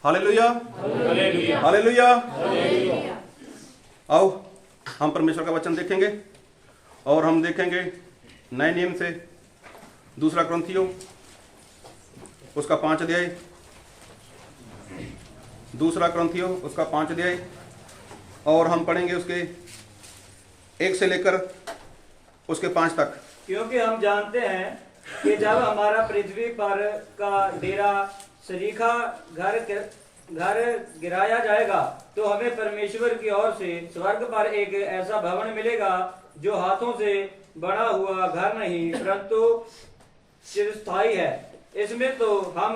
Hallelujah, hallelujah. आओ हम परमेश्वर का वचन देखेंगे और हम देखेंगे नए नियम से दूसरा क्रंथियो उसका 5 अध्याय, दूसरा क्रंथियो उसका 5 अध्याय, और हम पढ़ेंगे उसके 1 से लेकर उसके 5 तक। क्योंकि हम जानते हैं कि जब हमारा पृथ्वी पर का डेरा सरीखा घर गिराया जाएगा तो हमें परमेश्वर की ओर से स्वर्ग पर एक ऐसा भवन मिलेगा जो हाथों से बना हुआ घर नहीं परंतु चिरस्थायी है। इसमें तो हम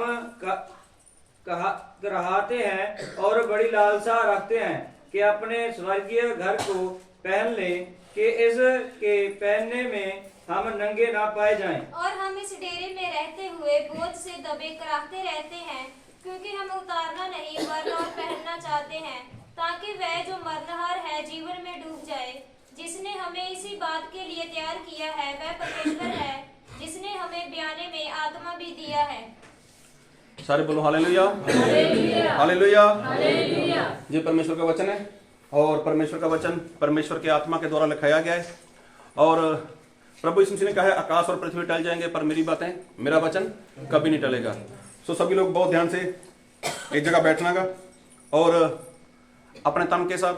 कराहते हैं और बड़ी लालसा रखते हैं कि अपने स्वर्गीय घर को पहन लें कि इसके पहनने में हम नंगे ना पाए जाएं। और हम इस डेरे में रहते हुए बोझ से दबे कराहते रहते हैं क्योंकि हम उतारना नहीं वरन और पहनना चाहते हैं ताकि वह जो मरनहार है जीवन में डूब जाए। जिसने हमें इसी बात के लिए तैयार किया है वह परमेश्वर है जिसने हमें ब्याने में आत्मा भी दिया है। सारे बोलो हालेलुया, हालेलुया। ये परमेश्वर का वचन है और परमेश्वर का वचन परमेश्वर के आत्मा के द्वारा लिखाया गया है। और प्रभु यीशु मसीह ने कहा है आकाश और पृथ्वी टल जाएंगे पर मेरी बातें, मेरा वचन कभी नहीं टलेगा। सो सभी लोग बहुत ध्यान से एक जगह बैठना का और अपने तन के साथ,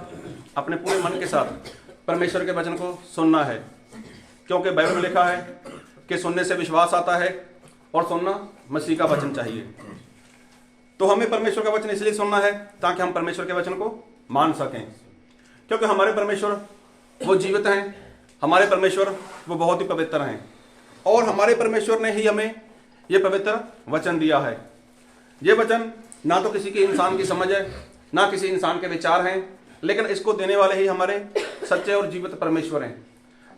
अपने पूरे मन के साथ परमेश्वर के वचन को सुनना है, क्योंकि बाइबल में लिखा है कि सुनने से विश्वास आता है और सुनना मसीह का वचन चाहिए। तो हमें परमेश्वर का वचन इसलिए सुनना है ताकि हम परमेश्वर के वचन को मान सकें, क्योंकि हमारे परमेश्वर वो जीवित हैं, हमारे परमेश्वर वो बहुत ही पवित्र हैं और हमारे परमेश्वर ने ही हमें ये पवित्र वचन दिया है। ये वचन ना तो किसी के इंसान की समझ है, ना किसी इंसान के विचार हैं, लेकिन इसको देने वाले ही हमारे सच्चे और जीवित परमेश्वर हैं।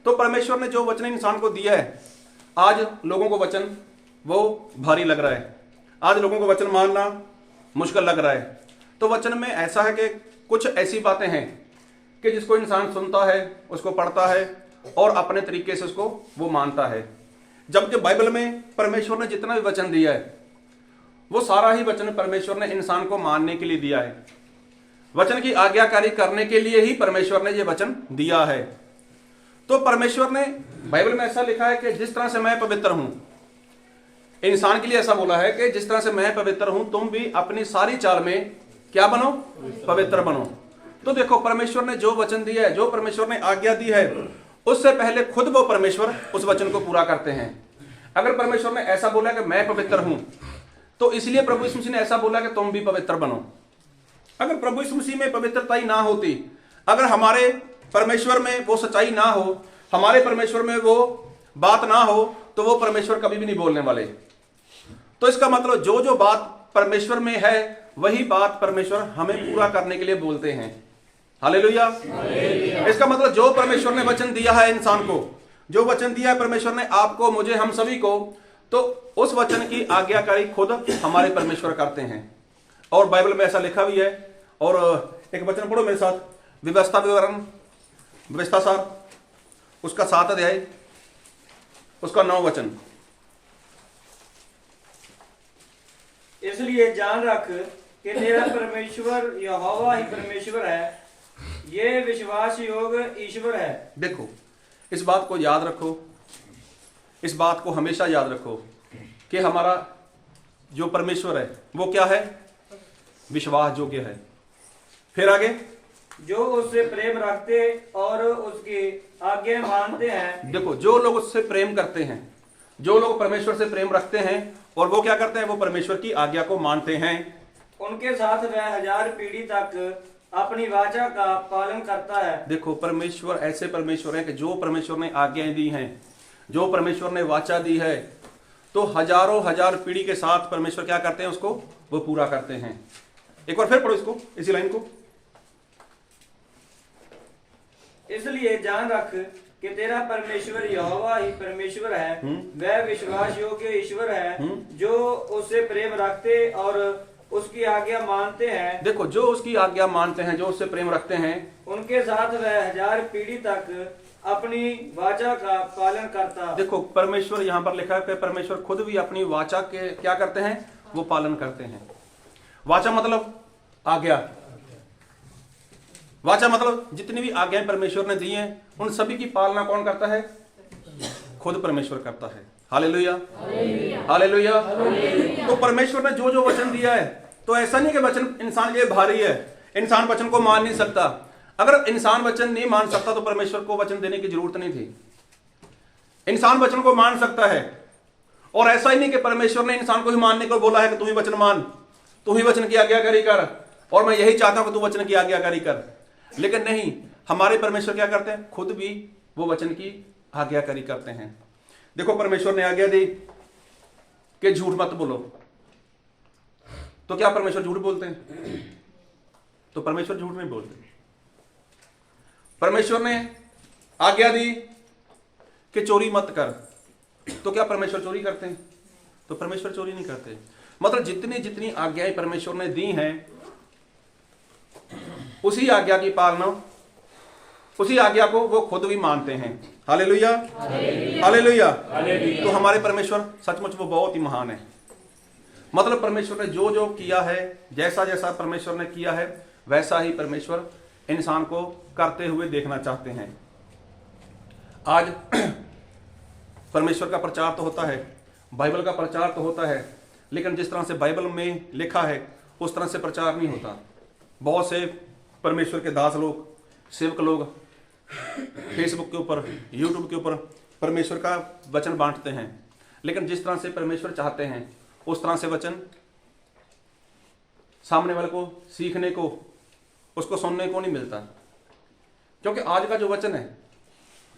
तो परमेश्वर ने जो वचन इंसान को दिया है, आज लोगों को वचन वो भारी लग रहा है, आज लोगों को वचन मानना मुश्किल लग रहा है। तो वचन में ऐसा है कि कुछ ऐसी बातें हैं कि जिसको इंसान सुनता है, उसको पढ़ता है और अपने तरीके से उसको वो मानता है। जबकि बाइबल में परमेश्वर ने जितना भी वचन दिया है वो सारा ही वचन परमेश्वर ने इंसान को मानने के लिए दिया है, वचन की आज्ञाकारी करने के लिए ही परमेश्वर ने ये वचन दिया है। तो परमेश्वर ने बाइबल में ऐसा लिखा है कि जिस तरह से मैं पवित्र हूं, इंसान के लिए ऐसा बोला है कि जिस तरह से मैं पवित्र हूं तुम भी अपनी सारी चाल में क्या बनो, पवित्र बनो। तो देखो परमेश्वर ने जो वचन दिया है, जो परमेश्वर ने आज्ञा दी है, उससे पहले खुद वो परमेश्वर उस वचन को पूरा करते हैं। अगर परमेश्वर ने ऐसा बोला कि मैं पवित्र हूं तो इसलिए प्रभु यीशु मसीह ने ऐसा बोला कि तुम भी पवित्र बनो। अगर प्रभु यीशु मसीह में पवित्रता ही ना होती, अगर हमारे परमेश्वर में वो सच्चाई ना हो, हमारे परमेश्वर में वो बात ना हो, तो वो परमेश्वर कभी भी नहीं बोलने वाले। तो इसका मतलब जो जो बात परमेश्वर में है वही बात परमेश्वर हमें पूरा करने के लिए बोलते हैं। हालेलुया। इसका मतलब जो परमेश्वर ने वचन दिया है इंसान को, जो वचन दिया है परमेश्वर ने आपको, मुझे, हम सभी को, तो उस वचन की आज्ञाकारी खुद हमारे परमेश्वर करते हैं। और बाइबल में ऐसा लिखा भी है। और एक वचन पढ़ो मेरे साथ, व्यवस्था विवरण, व्यवस्था सार उसका 7 अध्याय उसका 9 वचन। इसलिए जान रख कि तेरा परमेश्वर यहोवा ही परमेश्वर है, ये विश्वास योग्य ईश्वर है। देखो इस बात को याद रखो, इस बात को हमेशा याद रखो कि हमारा जो परमेश्वर है वो क्या है, विश्वास योग्य है। फिर आगे, जो उससे प्रेम रखते और उसकी आज्ञा मानते हैं। देखो जो लोग उससे प्रेम करते हैं, जो लोग परमेश्वर से प्रेम रखते हैं और वो क्या करते हैं, वो परमेश्वर की आज्ञा को मानते हैं, उनके साथ वह 1000 पीढ़ी तक अपनी वाचा का पालन करता है। देखो परमेश्वर ऐसे परमेश्वर है कि जो परमेश्वर ने आज्ञाएं दी हैं, जो परमेश्वर ने वाचा दी है, तो हजारों हजार पीढ़ी के साथ परमेश्वर क्या करते हैं, उसको वो पूरा करते हैं। एक बार फिर पढ़ो इसको, इसी लाइन को। इसलिए जान रख कि तेरा परमेश्वर यहोवा ही परमेश्वर है, वह विश्वास योग्य ईश्वर है, जो उससे प्रेम रखते और उसकी आज्ञा मानते हैं। देखो जो उसकी आज्ञा मानते हैं, जो उससे प्रेम रखते हैं, उनके साथ वह 1000 पीढ़ी तक अपनी वाचा का पालन करता। देखो परमेश्वर यहाँ पर लिखा है कि परमेश्वर खुद भी अपनी वाचा के क्या करते हैं, वो पालन करते हैं। वाचा मतलब आज्ञा। वाचा मतलब जितनी भी आज्ञाएं परमेश्वर ने दी हैं उन सभी की पालना कौन करता है? खुद परमेश्वर करता है। Hallelujah, hallelujah. तो परमेश्वर ने जो जो वचन दिया है, तो ऐसा नहीं कि वचन इंसान के लिए भारी है, इंसान वचन को मान नहीं सकता। अगर इंसान वचन नहीं मान सकता तो परमेश्वर को वचन देने की जरूरत नहीं थी। इंसान वचन को मान सकता है, और ऐसा ही नहीं कि परमेश्वर ने इंसान को ही मानने को बोला है कि तू ही वचन मान, तू ही वचन की आज्ञाकारी कर, और मैं यही चाहता हूं कि तू वचन की आज्ञाकारी कर। लेकिन नहीं, हमारे परमेश्वर क्या करते हैं? खुद भी वो वचन की आज्ञाकारी करते हैं। देखो, परमेश्वर ने आज्ञा दी कि झूठ मत बोलो, तो क्या परमेश्वर झूठ बोलते हैं? तो परमेश्वर झूठ नहीं बोलते। परमेश्वर ने आज्ञा दी कि चोरी मत कर, तो क्या परमेश्वर चोरी करते हैं? तो परमेश्वर चोरी नहीं करते। मतलब जितनी जितनी आज्ञाएं परमेश्वर ने दी हैं, उसी आज्ञा की पालना, उसी आज्ञा को वो खुद भी मानते हैं। Hallelujah, hallelujah. तो हमारे परमेश्वर सचमुच वो बहुत ही महान है। मतलब परमेश्वर ने जो जो किया है, जैसा जैसा परमेश्वर ने किया है, वैसा ही परमेश्वर इंसान को करते हुए देखना चाहते हैं। आज परमेश्वर का प्रचार तो होता है, बाइबल का प्रचार तो होता है, लेकिन जिस तरह से बाइबल में लिखा है उस तरह से प्रचार नहीं होता। बहुत से परमेश्वर के दास लोग, सेवक लोग फेसबुक के ऊपर, यूट्यूब के ऊपर परमेश्वर का वचन बांटते हैं, लेकिन जिस तरह से परमेश्वर चाहते हैं उस तरह से वचन सामने वाले को सीखने को, उसको सुनने को नहीं मिलता। क्योंकि आज का जो वचन है,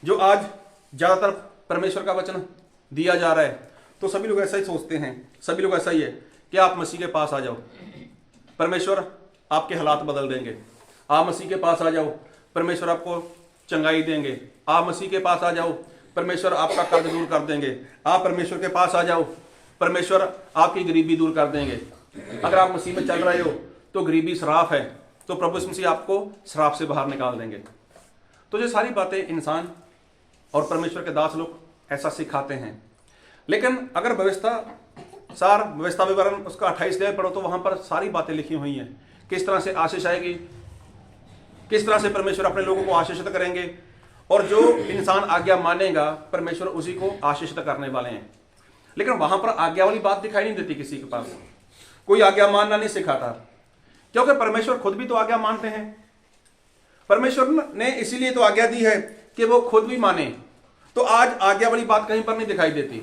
जो आज ज्यादातर परमेश्वर का वचन दिया जा रहा है, तो सभी लोग ऐसा ही सोचते हैं, सभी लोग ऐसा ही है कि आप मसीह के पास आ जाओ, परमेश्वर आपके हालात बदल देंगे। आप मसीह के पास आ जाओ, परमेश्वर आपको चंगाई देंगे। आप मसीह के पास आ जाओ, परमेश्वर आपका कर्ज दूर कर देंगे। आप परमेश्वर के पास आ जाओ, परमेश्वर आपकी गरीबी दूर कर देंगे। अगर आप मसीह में चल रहे हो तो गरीबी श्राप है, तो प्रभु यीशु मसीह आपको श्राप से बाहर निकाल देंगे। तो ये सारी बातें इंसान और परमेश्वर के दास लोग ऐसा सिखाते हैं। लेकिन अगर व्यवस्था विवरण उसका 28 अध्याय पढ़ो तो वहां पर सारी बातें लिखी हुई हैं, किस तरह से आशीष आएगी, किस तरह से परमेश्वर अपने लोगों को आशीषित करेंगे, और जो इंसान आज्ञा मानेगा परमेश्वर उसी को आशीषित करने वाले हैं। लेकिन वहां पर आज्ञा वाली बात दिखाई नहीं देती, किसी के पास कोई आज्ञा मानना नहीं सिखाता, क्योंकि परमेश्वर खुद भी तो आज्ञा मानते हैं। परमेश्वर ने इसीलिए तो आज्ञा दी है कि वो खुद भी माने। तो आज आज्ञा वाली बात कहीं पर नहीं दिखाई देती।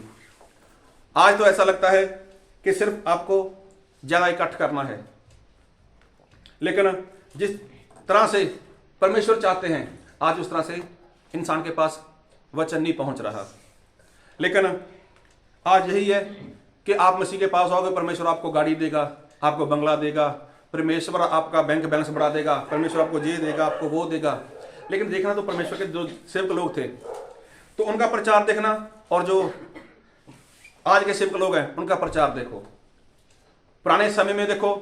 आज तो ऐसा लगता है कि सिर्फ आपको ज्यादा इकट्ठ करना है, लेकिन जिस तरह से परमेश्वर चाहते हैं आज उस तरह से इंसान के पास वचन नहीं पहुंच रहा। लेकिन आज यही है कि आप मसीह के पास आओगे, परमेश्वर आपको गाड़ी देगा, आपको बंगला देगा, परमेश्वर आपका बैंक बैलेंस बढ़ा देगा, परमेश्वर आपको ये देगा, आपको वो देगा। लेकिन देखना तो परमेश्वर के जो सेवक लोग थे तो उनका प्रचार देखना, और जो आज के सेवक लोग हैं उनका प्रचार देखो। पुराने समय में देखो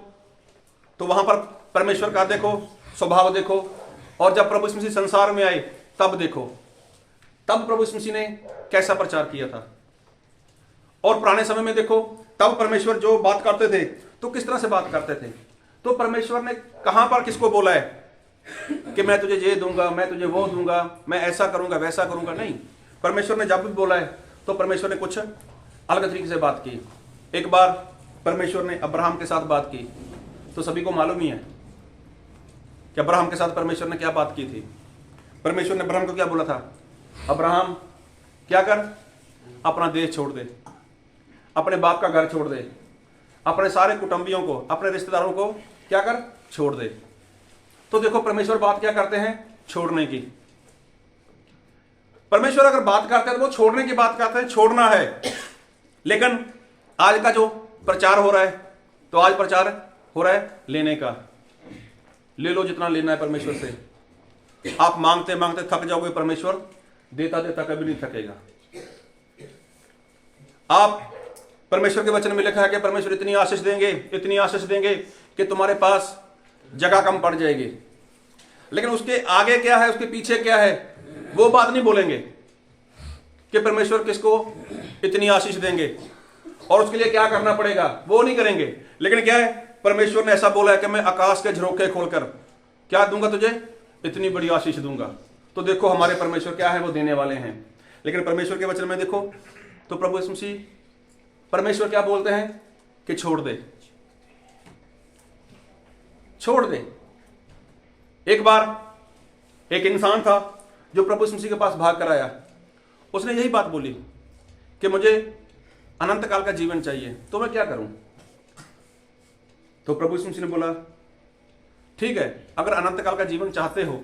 तो वहां पर परमेश्वर का देखो स्वभाव देखो, और जब प्रभु यीशु मसीह संसार में आए तब देखो, तब प्रभु यीशु मसीह ने कैसा प्रचार किया था। और पुराने समय में देखो तब परमेश्वर जो बात करते थे तो किस तरह से बात करते थे। तो परमेश्वर ने कहां पर किसको बोला है कि मैं तुझे ये दूंगा, मैं तुझे वो दूंगा, मैं ऐसा करूंगा वैसा करूंगा? नहीं, परमेश्वर ने जब भी बोला है तो परमेश्वर ने कुछ अलग तरीके से बात की। एक बार परमेश्वर ने अब्राहम के साथ बात की, तो सभी को मालूम ही है कि अब्राहम के साथ परमेश्वर ने क्या बात की थी। परमेश्वर ने अब्राहम को क्या बोला था? अब्राहम क्या कर, अपना देश छोड़ दे, अपने बाप का घर छोड़ दे, अपने सारे कुटुंबियों को, अपने रिश्तेदारों को क्या कर, छोड़ दे। तो देखो परमेश्वर बात क्या करते हैं, छोड़ने की। परमेश्वर अगर बात करते हैं तो वो छोड़ने की बात करते हैं, छोड़ना है। लेकिन आज का जो प्रचार हो रहा है, तो आज प्रचार हो रहा है लेने का। ले लो जितना लेना है परमेश्वर से। आप मांगते मांगते थक जाओगे, परमेश्वर देता देता कभी नहीं थकेगा। आप परमेश्वर के वचन में लिखा है कि परमेश्वर इतनी आशीष देंगे, इतनी आशीष देंगे कि तुम्हारे पास जगह कम पड़ जाएगी। लेकिन उसके आगे क्या है, उसके पीछे क्या है, वो बात नहीं बोलेंगे कि परमेश्वर किसको इतनी आशीष देंगे और उसके लिए क्या करना पड़ेगा, वो नहीं करेंगे। लेकिन क्या है, परमेश्वर ने ऐसा बोला है कि मैं आकाश के झरोखे खोलकर क्या दूंगा तुझे, इतनी बड़ी आशीष दूंगा। तो देखो हमारे परमेश्वर क्या है, वो देने वाले हैं। लेकिन परमेश्वर के वचन में देखो तो प्रभु यीशु मसीह परमेश्वर क्या बोलते हैं कि छोड़ दे, छोड़ दे। एक बार एक इंसान था जो प्रभु यीशु मसीह के पास भाग कर आया, उसने यही बात बोली कि मुझे अनंत काल का जीवन चाहिए, तो मैं क्या करूं। तो प्रभु यीशु मसीह ने बोला ठीक है, अगर अनंत काल का जीवन चाहते हो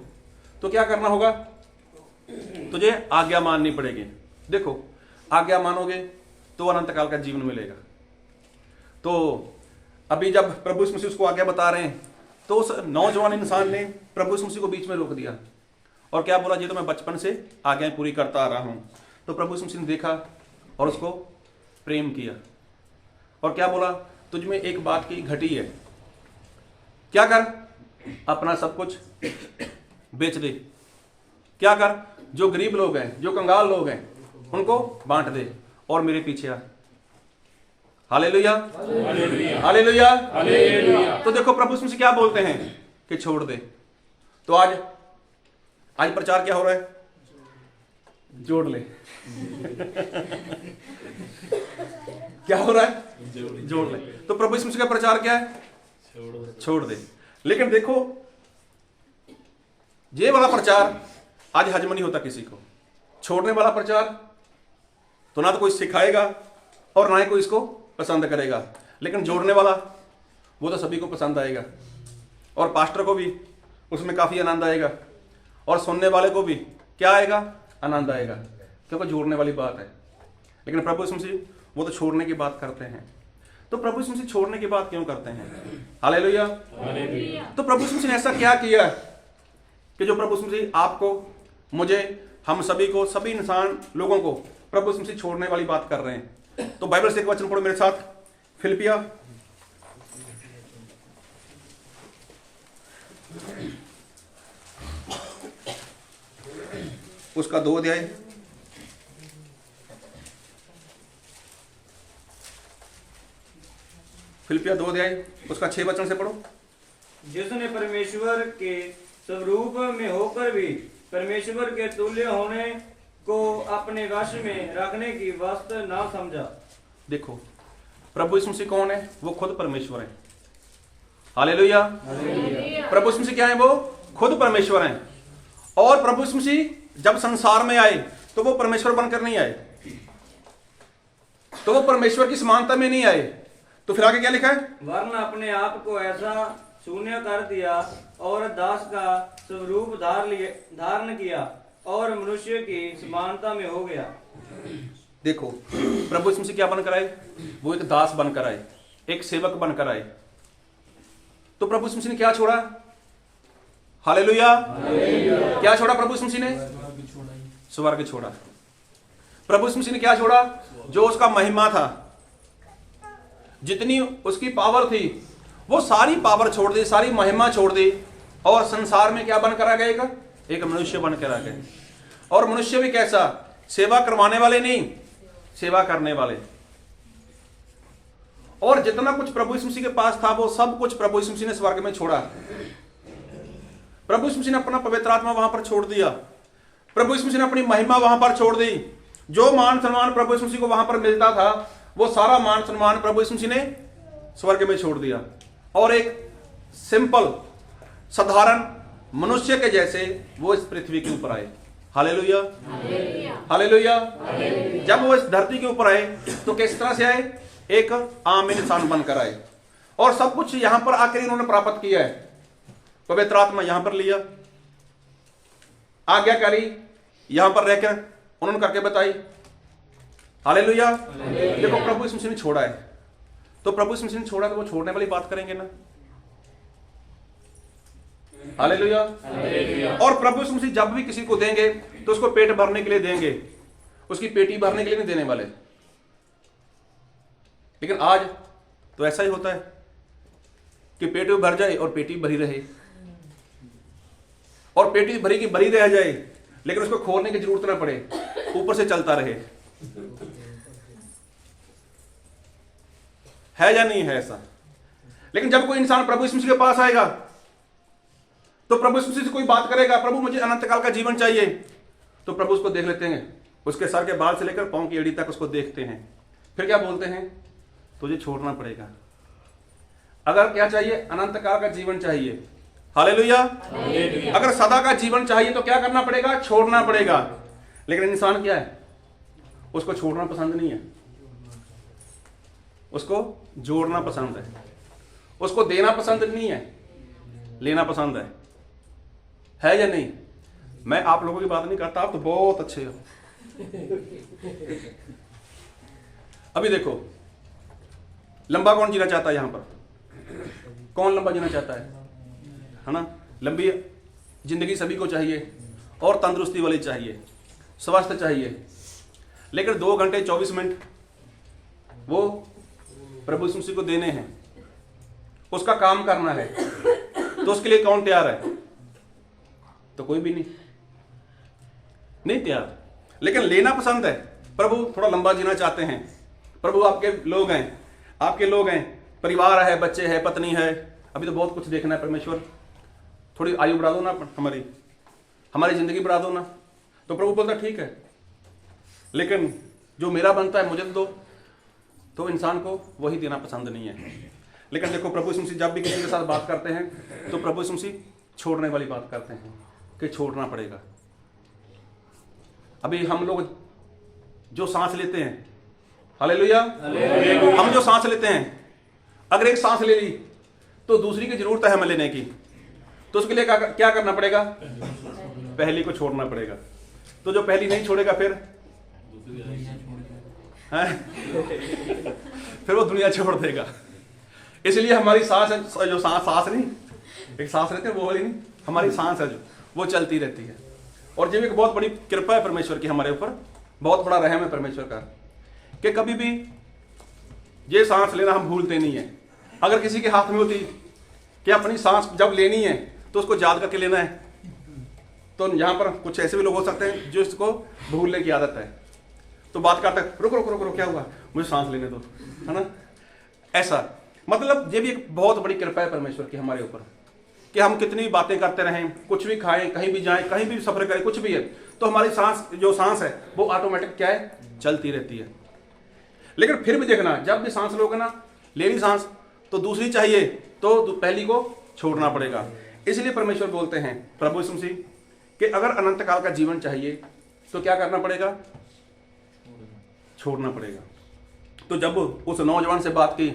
तो क्या करना होगा, तुझे आज्ञा माननी पड़ेगी। देखो आज्ञा मानोगे तो अनंत काल का जीवन मिलेगा। तो अभी जब प्रभु यीशु मसीह उसको आज्ञा बता रहे हैं तो उस नौजवान इंसान ने प्रभु यीशु मसीह को बीच में रोक दिया और क्या बोला, ये तो मैं बचपन से आज्ञाएं पूरी करता आ रहा हूं। तो प्रभु यीशु मसीह ने देखा और उसको प्रेम किया और क्या बोला, तुझ में एक बात की घटी है, क्या कर, अपना सब कुछ बेच दे, क्या कर, जो गरीब लोग हैं, जो कंगाल लोग हैं, उनको बांट दे और मेरे पीछे आ। Hallelujah, hallelujah, hallelujah. तो देखो प्रभु यीशु मसीह क्या बोलते हैं कि छोड़ दे। तो आज प्रचार क्या हो रहा है, जोड़ ले। क्या हो रहा है, जोड़ ले। तो प्रभु यीशु मसीह का प्रचार क्या है, छोड़ दे। लेकिन देखो ये वाला प्रचार आज हजम नहीं होता किसी को। छोड़ने वाला प्रचार तो ना तो कोई सिखाएगा और ना ही कोई इसको पसंद करेगा, लेकिन जोड़ने वाला वो तो सभी को पसंद आएगा और पास्टर को भी उसमें काफी आनंद आएगा और सुनने वाले को भी क्या आएगा, आनंद आएगा, क्योंकि जोड़ने वाली बात है। लेकिन प्रभु यीशु मसीह वो तो छोड़ने की बात करते हैं। तो प्रभु यीशु मसीह छोड़ने की बात क्यों करते हैं, हालेलुया। तो प्रभु यीशु मसीह ने ऐसा क्या किया कि जो प्रभु यीशु मसीह आपको, मुझे, हम सभी को, सभी इंसान लोगों को प्रभु यीशु मसीह छोड़ने वाली बात कर रहे हैं। तो बाइबल से एक वचन पढ़ो मेरे साथ, फिलिपिया उसका 2 अध्याय, फिलिपिया 2 अध्याय उसका 6 वचन से पढ़ो। जिसने परमेश्वर के स्वरूप में होकर भी परमेश्वर के तुल्य होने को अपने वश में रखने की वस्तु ना समझा। देखो प्रभु यीशु मसीह कौन है, वो खुद परमेश्वर है। हालेलुया। प्रभु यीशु मसीह क्या है, वो खुद परमेश्वर हैं। और प्रभु यीशु मसीह जब संसार में आए तो वो परमेश्वर बनकर नहीं आए, तो वो परमेश्वर की समानता में नहीं आए। तो फिर आगे क्या लिखा है, वरन अपने आप को ऐसा शून्य कर दिया और दास का स्वरूप धारण किया और मनुष्य की समानता में हो गया। देखो प्रभु यीशु मसीह क्या बनकर आए, वो एक दास बनकर आए, एक सेवक बनकर आए। तो प्रभु यीशु मसीह ने क्या छोड़ा, हालेलुया, क्या छोड़ा प्रभु यीशु मसीह ने, स्वर्ग छोड़ा। प्रभु यीशु मसीह ने क्या छोड़ा, जो उसका महिमा था, जितनी उसकी पावर थी, वो सारी पावर छोड़ दी, सारी महिमा छोड़ दी और संसार में क्या बनकर आ गए, एक मनुष्य बनकर आ गए। और मनुष्य भी कैसा, सेवा करवाने वाले नहीं, सेवा करने वाले। और जितना कुछ प्रभु यीशु मसीह के पास था वो सब कुछ प्रभु यीशु मसीह ने स्वर्ग में छोड़ा। प्रभु यीशु मसीह ने अपना पवित्र आत्मा वहां पर छोड़ दिया। प्रभु यीशु मसीह ने अपनी महिमा वहां पर छोड़ दी। जो मान सम्मान प्रभु यीशु मसीह को वहां पर मिलता था, वो सारा मान सम्मान प्रभु यीशु मसीह ने स्वर्ग में छोड़ दिया और एक सिंपल साधारण मनुष्य के जैसे वो इस पृथ्वी के ऊपर आए। Hallelujah, hallelujah. जब वो इस धरती के ऊपर आए तो किस तरह से आए, एक आम इंसान बनकर आए और सब कुछ यहां पर आकर इन्होंने प्राप्त किया है। पवित्र आत्मा यहां पर लिया, आज्ञाकारी यहां पर रहकर उन्होंने करके बताई। हालेलुया। देखो प्रभु यीशु मसीह ने छोड़ा है, तो प्रभु यीशु मसीह ने छोड़ा तो वो छोड़ने वाली बात करेंगे ना। हालेलुया। और प्रभु यीशु मसीह जब भी किसी को देंगे तो उसको पेट भरने के लिए देंगे, उसकी पेटी भरने के लिए नहीं देने वाले। लेकिन आज तो ऐसा ही होता है कि पेट भी भर जाए और पेटी भरी रहे, और पेटी भरी की भरी रह जाए लेकिन उसको खोलने की जरूरत ना पड़े, ऊपर से चलता रहे। है या नहीं है ऐसा? लेकिन जब कोई इंसान प्रभु यीशु मसीह के पास आएगा तो प्रभु यीशु मसीह से कोई बात करेगा, प्रभु मुझे अनंत काल का जीवन चाहिए, तो प्रभु उसको देख लेते हैं, उसके सर के बाल से लेकर पांव की एड़ी तक उसको देखते हैं। फिर क्या बोलते हैं? तुझे छोड़ना पड़ेगा। अगर क्या चाहिए? अनंत काल का जीवन चाहिए। हालेलुया। अगर सदा का जीवन चाहिए तो क्या करना पड़ेगा? छोड़ना पड़ेगा। लेकिन इंसान क्या है? उसको छोड़ना पसंद नहीं है, उसको जोड़ना पसंद है, उसको देना पसंद नहीं है, लेना पसंद है या नहीं? मैं आप लोगों की बात नहीं करता, आप तो बहुत अच्छे हो। अभी देखो, लंबा कौन जीना चाहता है? यहां पर कौन लंबा जीना चाहता है ना? लंबी जिंदगी सभी को चाहिए और तंदुरुस्ती वाली चाहिए, स्वस्थ चाहिए। लेकिन 2 घंटे 24 मिनट वो प्रभु यीशु मसीह को देने हैं, उसका काम करना है, तो उसके लिए कौन तैयार है? तो कोई भी नहीं तैयार। लेकिन लेना पसंद है। प्रभु थोड़ा लंबा जीना चाहते हैं। प्रभु आपके लोग हैं, परिवार है, बच्चे हैं, पत्नी है, अभी तो बहुत कुछ देखना है। परमेश्वर थोड़ी आयु बढ़ा दो ना, हमारी जिंदगी बढ़ा दो ना। तो प्रभु बोलता ठीक है, लेकिन जो मेरा बनता है मुझे दो। तो इंसान को वही देना पसंद नहीं है। लेकिन देखो, प्रभु यीशु मसीह जब भी किसी के साथ बात करते हैं तो प्रभु यीशु मसीह छोड़ने वाली बात करते हैं कि छोड़ना पड़ेगा। अभी हम लोग जो सांस लेते हैं, हालेलुया, हम जो सांस लेते हैं, अगर एक सांस ले ली तो दूसरी की जरूरत है हमें लेने की, तो उसके लिए क्या करना पड़ेगा? पहली को छोड़ना पड़ेगा। तो जो पहली नहीं छोड़ेगा फिर वो दुनिया छोड़ देगा। इसलिए हमारी सांस है, जो सांस नहीं, एक सांस रहती है वो वाली नहीं, हमारी सांस है जो वो चलती रहती है। और जब एक बहुत बड़ी कृपा है परमेश्वर की हमारे ऊपर, बहुत बड़ा रहम है परमेश्वर का, कि कभी भी ये सांस लेना हम भूलते नहीं है। अगर किसी के हाथ में होती कि अपनी सांस जब लेनी है तो उसको याद करके लेना है, तो यहाँ पर कुछ ऐसे भी लोग हो सकते हैं जो इसको भूलने की आदत है। तो बात करते हैं, रुको रुको रुको, क्या हुआ, मुझे सांस लेने दो, है ना? ऐसा मतलब ये भी एक बहुत बड़ी कृपा है परमेश्वर की हमारे ऊपर, कि हम कितनी बातें करते रहें, कुछ भी खाएं, कहीं भी जाएं, कहीं भी सफर करें, कुछ भी है, तो हमारी सांस है वो ऑटोमेटिक क्या है? चलती रहती है। लेकिन फिर भी देखना, जब भी सांस लोगे ना, ले ली सांस तो दूसरी चाहिए, तो पहली को छोड़ना पड़ेगा। इसलिए परमेश्वर बोलते हैं प्रभु यीशु मसीह कि अगर अनंत काल का जीवन चाहिए तो क्या करना पड़ेगा? छोड़ना पड़ेगा। तो जब उस नौजवान से बात की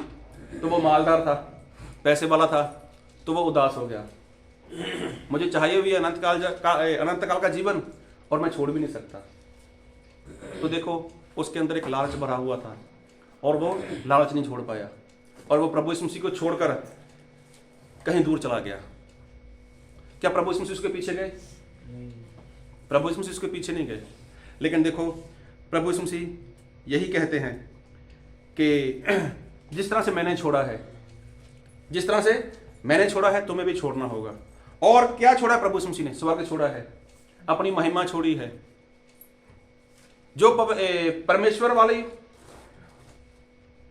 तो वो मालदार था, पैसे वाला था, तो वो उदास हो गया। मुझे चाहिए भी अनंत काल का जीवन और मैं छोड़ भी नहीं सकता। तो देखो, उसके अंदर एक लालच भरा हुआ था और वो लालच नहीं छोड़ पाया, और वो प्रभु यीशु मसीह को छोड़कर कहीं दूर चला गया। क्या प्रभु यीशु मसीह उसके पीछे गए? प्रभु यीशु मसीह उसके पीछे नहीं गए। लेकिन देखो, प्रभु यीशु मसीह यही कहते हैं कि जिस तरह से मैंने छोड़ा है तुम्हें भी छोड़ना होगा। और क्या छोड़ा है प्रभु यीशु मसीह ने? स्वर्ग छोड़ा है, अपनी महिमा छोड़ी है। जो परमेश्वर वाली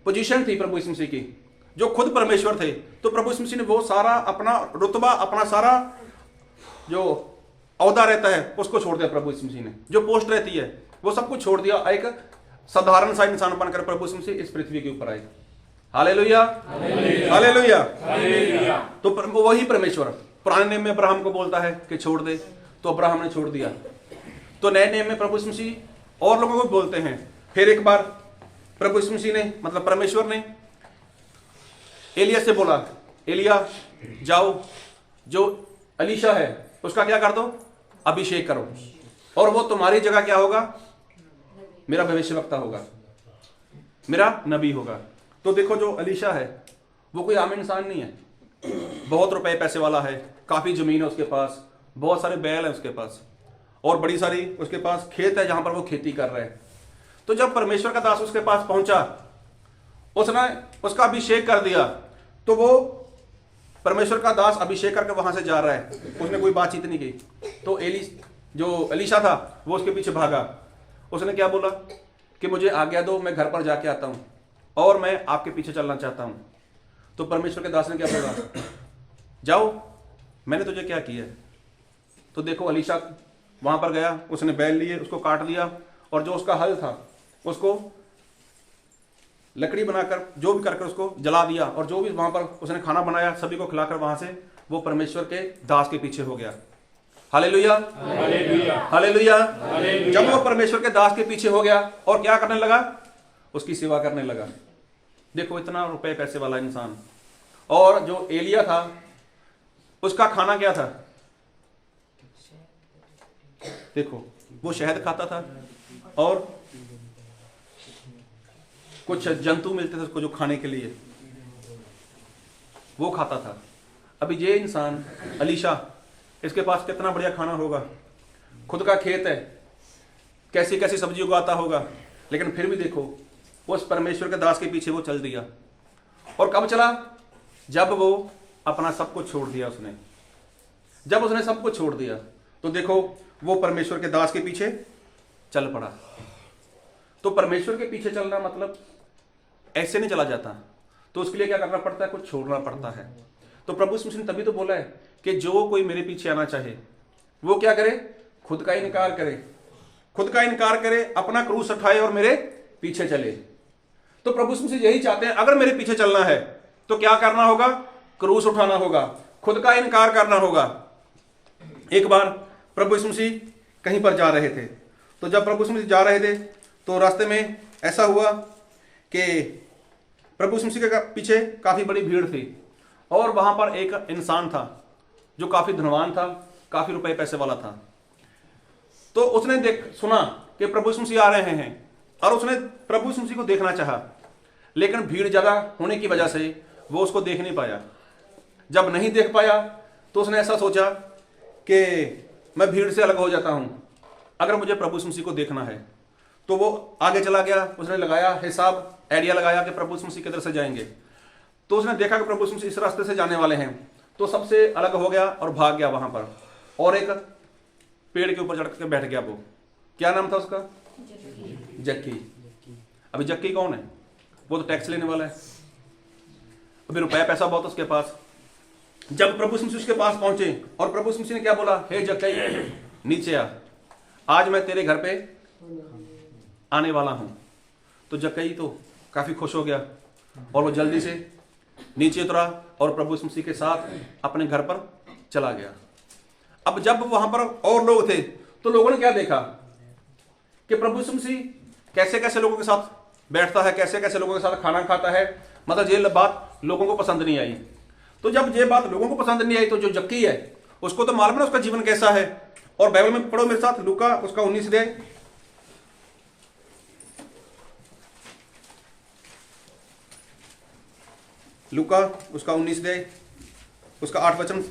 पोजीशन थी प्रभु यीशु मसीह की, जो खुद परमेश्वर थे, तो प्रभु यीशु मसीह ने वो सारा अपना रुतबा, अपना सारा जो औहदा रहता है उसको छोड़ दिया प्रभु यीशु मसीह ने। जो पोस्ट रहती है वो सब कुछ छोड़ दिया। एक साधारण सा इंसान बनकर प्रभु यीशु मसीह इस पृथ्वी के ऊपर आए। Hallelujah, hallelujah. तो वही परमेश्वर पुराने नियम में अब्राहम को बोलता है कि छोड़ दे, तो अब्राहम ने छोड़ दिया। तो नए नियम में प्रभु यीशु मसीह और लोगों को बोलते हैं। फिर एक बार प्रभु यीशु मसीह ने, मतलब परमेश्वर ने एलिया से बोला, एलिया जाओ, जो अलीशा है उसका क्या कर दो? अभिषेक करो, और वो तुम्हारी जगह क्या होगा? मेरा भविष्यवक्ता होगा, मेरा नबी होगा। तो देखो, जो अलीशा है वो कोई आम इंसान नहीं है, बहुत रुपए पैसे वाला है, काफी जमीन है उसके पास, बहुत सारे बैल है उसके पास, और बड़ी सारी उसके पास खेत है जहां पर वो खेती कर रहे हैं। तो जब परमेश्वर का दास उसके पास पहुंचा, उसने उसका अभिषेक कर दिया, तो वो परमेश्वर का दास अभिषेक करके वहां से जा रहा है, उसने कोई बातचीत नहीं की। तो जो अलीशा था वो उसके पीछे भागा। उसने क्या बोला कि मुझे आज्ञा दो, मैं घर पर जाके आता हूं और मैं आपके पीछे चलना चाहता हूं। तो परमेश्वर के दास ने क्या बोला, जाओ, मैंने तुझे क्या किया है। तो देखो अलीशा वहां पर गया, उसने बैल लिए, उसको काट दिया, और जो उसका हल था उसको लकड़ी बनाकर जो भी करके उसको जला दिया, और जो भी वहां पर उसने खाना बनाया सभी को खिलाकर वहां से वो परमेश्वर के दास के पीछे हो गया। Hallelujah, hallelujah. जब वो परमेश्वर के दास के पीछे हो गया और क्या करने लगा, उसकी सेवा करने लगा। देखो इतना रुपए पैसे वाला इंसान। और जो एलिया था उसका खाना क्या था, देखो वो शहद खाता था और कुछ जंतु मिलते थे उसको जो खाने के लिए वो खाता था। अभी ये इंसान अलीशा, इसके पास कितना बढ़िया खाना होगा, खुद का खेत है, कैसी कैसी सब्जी उगाता होगा, लेकिन फिर भी देखो उस परमेश्वर के दास के पीछे वो चल दिया। और कब चला, जब वो अपना सब कुछ छोड़ दिया उसने। जब उसने सब कुछ छोड़ दिया तो देखो वो परमेश्वर के दास के पीछे चल पड़ा। तो परमेश्वर के पीछे चलना मतलब ऐसे नहीं चला जाता, तो उसके लिए क्या करना पड़ता है, कुछ छोड़ना पड़ता है। तो प्रभु यीशु मसीह ने तभी तो बोला है कि जो कोई मेरे पीछे आना चाहे वो क्या करे, खुद का इनकार करे, खुद का इनकार करे, अपना क्रूस उठाए और मेरे पीछे चले। तो प्रभु यीशु मसीह यही चाहते हैं, अगर मेरे पीछे चलना है तो क्या करना होगा, क्रूस उठाना होगा, खुद का इनकार करना होगा। एक बार प्रभु यीशु मसीह कहीं पर जा रहे थे, तो जब प्रभु यीशु मसीह जा रहे थे तो रास्ते में ऐसा हुआ कि प्रभु यीशु मसीह के पीछे काफी बड़ी भीड़ थी, और वहां पर एक इंसान था जो काफी धनवान था, काफी रुपए पैसे वाला था। तो उसने सुना कि प्रभु यीशु मसीह आ रहे हैं, और उसने प्रभु यीशु मसीह को देखना चाहा, लेकिन भीड़ ज्यादा होने की वजह से वो उसको देख नहीं पाया। जब नहीं देख पाया तो उसने ऐसा सोचा कि मैं भीड़ से अलग हो जाता हूं, अगर मुझे प्रभु यीशु मसीह को देखना है। तो वो आगे चला गया, उसने लगाया हिसाब, आइडिया लगाया कि प्रभु यीशु मसीह किधर से जाएंगे। तो उसने देखा कि प्रभु यीशु मसीह इस रास्ते से जाने वाले हैं, तो सबसे अलग हो गया और भाग गया वहां पर, और एक पेड़ के ऊपर चढ़ के बैठ गया। वो क्या नाम था उसका, जक्की। अभी जक्की कौन है, वो तो टैक्स लेने वाला है, अभी रुपया पैसा बहुत उसके पास। जब प्रभु यीशु मसीह उसके पास पहुंचे और प्रभु यीशु मसीह ने क्या बोला, हे जक्की नीचे आ, आज मैं तेरे घर पे आने वाला हूं। तो जक्कई तो काफी खुश हो गया और वो जल्दी से नीचे उतरा और प्रभु यीशु मसीह के साथ अपने घर पर चला गया। अब जब वहां पर और लोग थे तो लोगों ने क्या देखा कि प्रभु यीशु मसीह कैसे कैसे लोगों के साथ बैठता है, कैसे कैसे लोगों के साथ खाना खाता है, मतलब ये बात लोगों को पसंद नहीं आई। तो जब ये बात लोगों को पसंद नहीं आई तो जो जक्की है उसको तो मालूम है उसका जीवन कैसा है। और बाइबल में पढ़ो मेरे साथ, लूका उसका 19 अध्याय, लूका उसका 19 अध्याय उसका 8 वचन।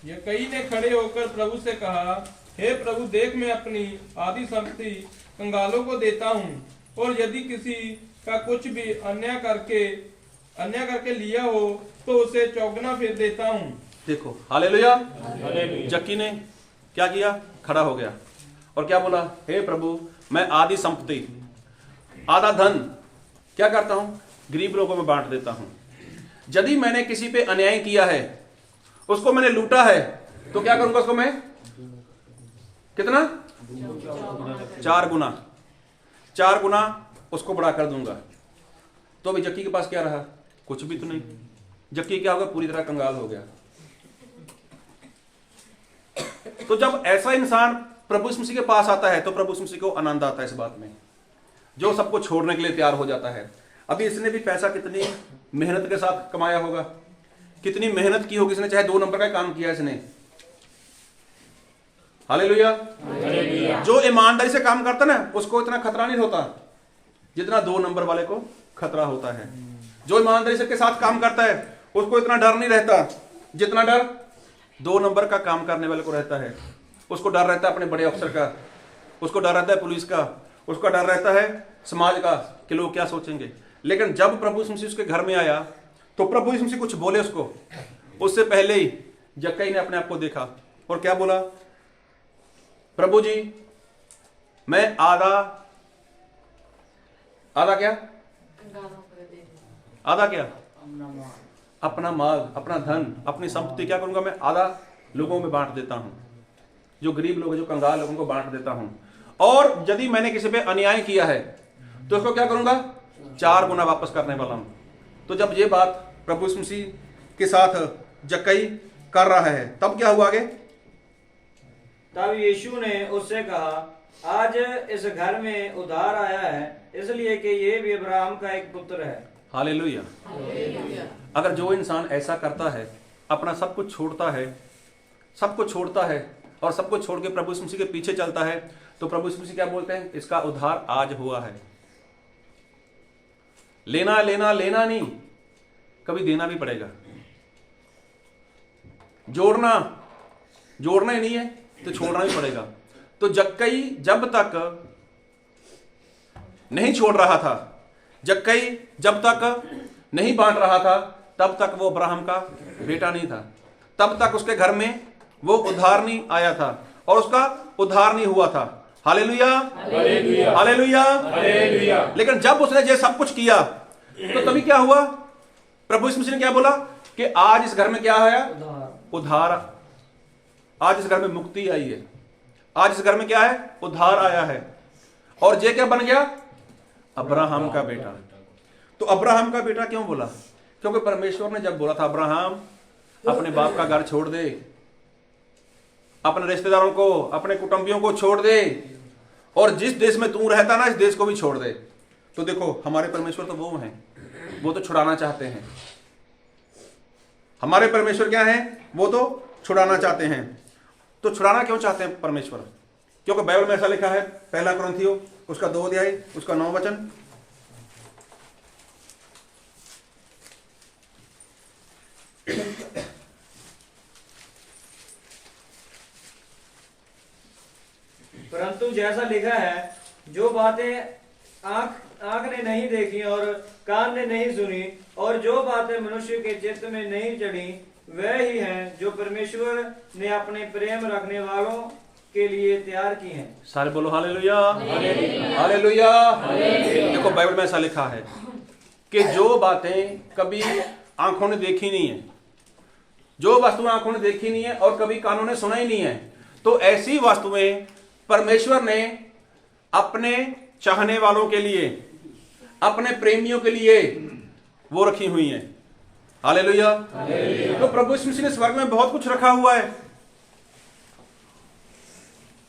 यक्कई ने खड़े होकर प्रभु से कहा, हे प्रभु देख, मैं अपनी आधी संपत्ति कंगालों को देता हूँ, और यदि किसी का कुछ भी अन्याय करके लिया हो तो उसे चौगुना फिर देता हूँ। देखो हालेलुया। जक्की ने क्या किया, खड़ा हो गया और क्या बोला, हे प्रभु मैं आधी संपत्ति, आधा धन क्या करता हूं, गरीब लोगों में बांट देता हूं। यदि मैंने किसी पे अन्याय किया है, उसको मैंने लूटा है, तो क्या करूंगा उसको मैं, कितना, 4 गुना उसको बढ़ा कर दूंगा। तो अभी जक्की के पास क्या रहा, कुछ भी तो नहीं। जक्की क्या होगा, पूरी तरह कंगाल हो गया। तो जब ऐसा इंसान प्रभु यीशु मसीह के पास आता है तो प्रभु यीशु मसीह को आनंद आता है इस बात में, जो सबको छोड़ने के लिए तैयार हो जाता है। अभी इसने भी पैसा कितनी मेहनत के साथ कमाया होगा, कितनी मेहनत की होगी इसने, चाहे 2 नंबर का काम किया इसने। हालेलुया। जो ईमानदारी से काम करता ना उसको इतना खतरा नहीं होता जितना 2 नंबर वाले को खतरा होता है। जो ईमानदारी से के साथ काम करता है उसको इतना डर नहीं रहता जितना डर 2 नंबर का काम करने वाले को रहता है। उसको डर रहता है अपने बड़े अफसर का, उसको डर रहता है पुलिस का, उसका डर रहता है समाज का कि लोग क्या सोचेंगे। लेकिन जब प्रभु यीशु मसीह उसके घर में आया तो प्रभु यीशु मसीह कुछ बोले उसको, उससे पहले ही जक्कई ने अपने आप को देखा और क्या बोला, प्रभु जी मैं आधा क्या आधा क्या? अपना माल, अपना धन, अपनी संपत्ति क्या करूंगा मैं? आधा लोगों में बांट देता हूं, जो गरीब लोग हैं, जो कंगाल लोगों को बांट देता हूं। और यदि मैंने किसी पे अन्याय किया है तो उसको क्या करूंगा? 4 गुना वापस करने वाला हूं। तो जब ये बात प्रभु यीशु मसीह के साथ जक्कई कर रहा है, तब क्या हुआ आगे? तब यीशु ने उससे कहा, आज इस घर में उद्धार आया है, इसलिए कि ये भी अब्राहम का एक पुत्र है। हालेलुया। अगर जो इंसान ऐसा करता है, अपना सब कुछ छोड़ता है, सब कुछ छोड़ता है और सब कुछ छोड़ के प्रभु यीशु मसीह के पीछे चलता है, तो प्रभु यीशु मसीह क्या बोलते हैं? इसका उद्धार आज हुआ है। लेना लेना लेना नहीं, कभी देना भी पड़ेगा। जोड़ना जोड़ना ही नहीं है तो छोड़ना भी पड़ेगा। तो जक्कई जब तक नहीं छोड़ रहा था, जक्कई जब तक नहीं बांट रहा था, तब तक वो अब्राहम का बेटा नहीं था, तब तक उसके घर में वो उद्धार नहीं आया था और उसका उद्धार नहीं हुआ था। Hallelujah, hallelujah, hallelujah, hallelujah. लेकिन जब उसने ये सब कुछ किया तो तभी क्या हुआ? प्रभु यीशु मसीह ने क्या बोला कि आज इस घर में क्या आया? उद्धार। आज इस घर में मुक्ति आई है, आज इस घर में क्या है? उद्धार आया है। और ये क्या बन गया? अब्राहम का बेटा। तो अब्राहम का बेटा क्यों बोला? क्योंकि परमेश्वर ने जब बोला था, अब्राहम अपने बाप का घर छोड़ दे, अपने रिश्तेदारों को, अपने कुटुंबियों को छोड़ दे और जिस देश में तू रहता ना, इस देश को भी छोड़ दे। तो देखो, हमारे परमेश्वर तो वो हैं, वो तो छुड़ाना चाहते हैं। हमारे परमेश्वर क्या हैं? वो तो छुड़ाना चाहते हैं। तो छुड़ाना क्यों चाहते हैं परमेश्वर? क्योंकि बाइबल में ऐसा लिखा है, 1 कुरिन्थियों उसका 2 अध्याय उसका 9 वचन। परंतु जैसा लिखा है, जो बातें आंख ने नहीं देखी और कान ने नहीं सुनी और जो बातें मनुष्य के चित्त में नहीं चढ़ी, वह ही हैं जो परमेश्वर ने अपने प्रेम रखने वालों के लिए तैयार की हैं। सारे बोलो हालेलुया, हालेलुया। देखो, बाइबल में ऐसा लिखा है कि जो बातें कभी आंखों ने देखी नहीं है, जो वस्तुएं आंखों ने देखी नहीं है और कभी कानों ने सुना ही नहीं है, तो ऐसी वस्तुएं परमेश्वर ने अपने चाहने वालों के लिए, अपने प्रेमियों के लिए वो रखी हुई हैं। हालेलुया। तो प्रभु यीशु मसीह ने स्वर्ग में बहुत कुछ रखा हुआ है,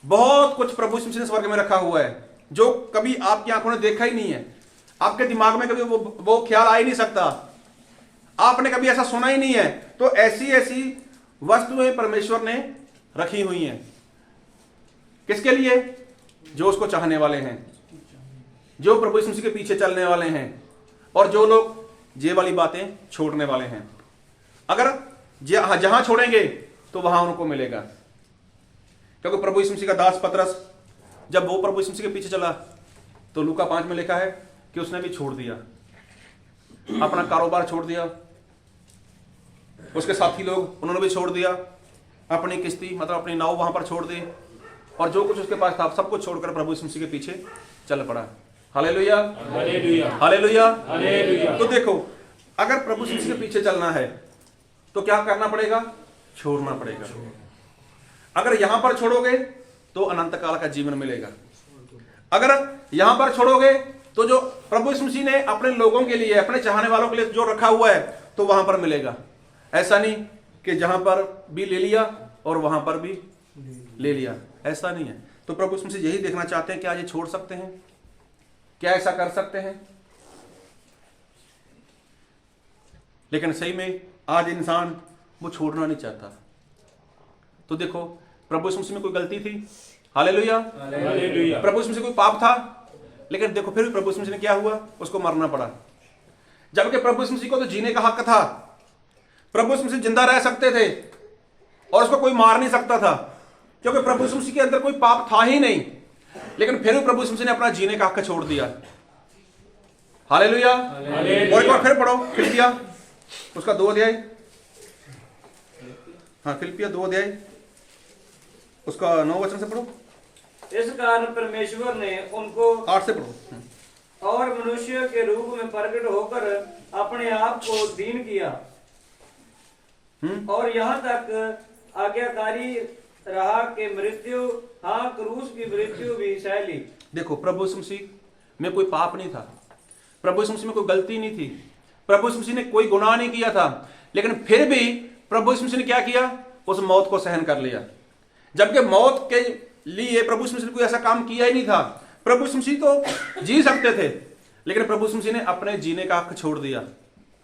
बहुत कुछ प्रभु यीशु मसीह ने स्वर्ग में रखा हुआ है जो कभी आपकी आंखों ने देखा ही नहीं है, आपके दिमाग में कभी वो ख्याल आ ही नहीं सकता, आपने कभी ऐसा सुना ही नहीं है। तो ऐसी ऐसी वस्तुएं परमेश्वर ने रखी हुई हैं। किसके लिए? जो उसको चाहने वाले हैं, जो प्रभु यीशु मसीह के पीछे चलने वाले हैं और जो लोग ये वाली बातें छोड़ने वाले हैं। अगर जहां छोड़ेंगे तो वहां उनको मिलेगा। क्योंकि प्रभु यीशु मसीह का दास पतरस, जब वो प्रभु यीशु मसीह के पीछे चला तो लूका 5 में लिखा है कि उसने भी छोड़ दिया, अपना कारोबार छोड़ दिया, उसके साथी लोग उन्होंने भी छोड़ दिया, अपनी किश्ती मतलब अपनी नाव वहां पर छोड़ दी और जो कुछ उसके पास था सब कुछ छोड़कर प्रभु यीशु मसीह के पीछे चल पड़ा। Hallelujah, hallelujah, hallelujah, hallelujah. तो देखो, अगर प्रभु यीशु के पीछे चलना है तो क्या करना पड़ेगा? छोड़ना पड़ेगा। अगर यहां पर छोड़ोगे तो अनंत काल का जीवन मिलेगा, अगर यहां पर छोड़ोगे तो जो प्रभु यीशु मसीह ने अपने लोगों के लिए, अपने चाहने वालों के लिए जो रखा हुआ है तो वहां पर मिलेगा। ऐसा नहीं कि जहां पर भी ले लिया और वहां पर भी ले लिया, ऐसा नहीं है। तो प्रभु यीशु मसीह यही देखना चाहते हैं कि आज ये छोड़ सकते हैं, क्या ऐसा कर सकते हैं? लेकिन सही में आज इंसान वो छोड़ना नहीं चाहता। तो देखो, प्रभु यीशु मसीह में कोई गलती थी? Hallelujah, hallelujah. प्रभु यीशु मसीह कोई पाप था? लेकिन देखो, फिर भी प्रभु यीशु मसीह ने क्या हुआ? उसको मरना पड़ा। जबकि प्रभु यीशु मसीह को तो जीने का हक था, प्रभु यीशु मसीह जिंदा रह सकते थे और उसको कोई मार नहीं सकता था, क्योंकि प्रभु यीशु मसीह के अंदर कोई पाप था ही नहीं। लेकिन फिर भी प्रभु यीशु मसीह ने अपना जीने का हक छोड़ दिया। हालेलुया। और एक बार फिर पढ़ो फिलिपिया उसका 2 अध्याय। हाँ, फिलिपिया 2 अध्याय उसका 9 वचन से पढ़ो। इस कारण परमेश्वर ने उनको 8 से पढ़ो। और मनुष्य के रूप में प्रकट होकर अपने आप को दीन किया और यहाँ तक आज्ञाकारी रहा कि मृत्यु, हाँ क्रूस की मृत्यु भी सह ली। देखो, प्रभु यीशु मसीह में कोई पाप नहीं था, प्रभु यीशु मसीह में कोई गलती नहीं थी, प्रभु यीशु मसीह ने कोई गुनाह नहीं किया था, लेकिन फिर भी प्रभु यीशु मसीह ने क्या किया? उस मौत को सहन कर लिया। जबकि मौत के लिए प्रभु यीशु मसीह ने कोई ऐसा काम किया ही नहीं था। प्रभु यीशु मसीह तो जी सकते थे, लेकिन प्रभु यीशु मसीह ने अपने जीने का हक छोड़ दिया।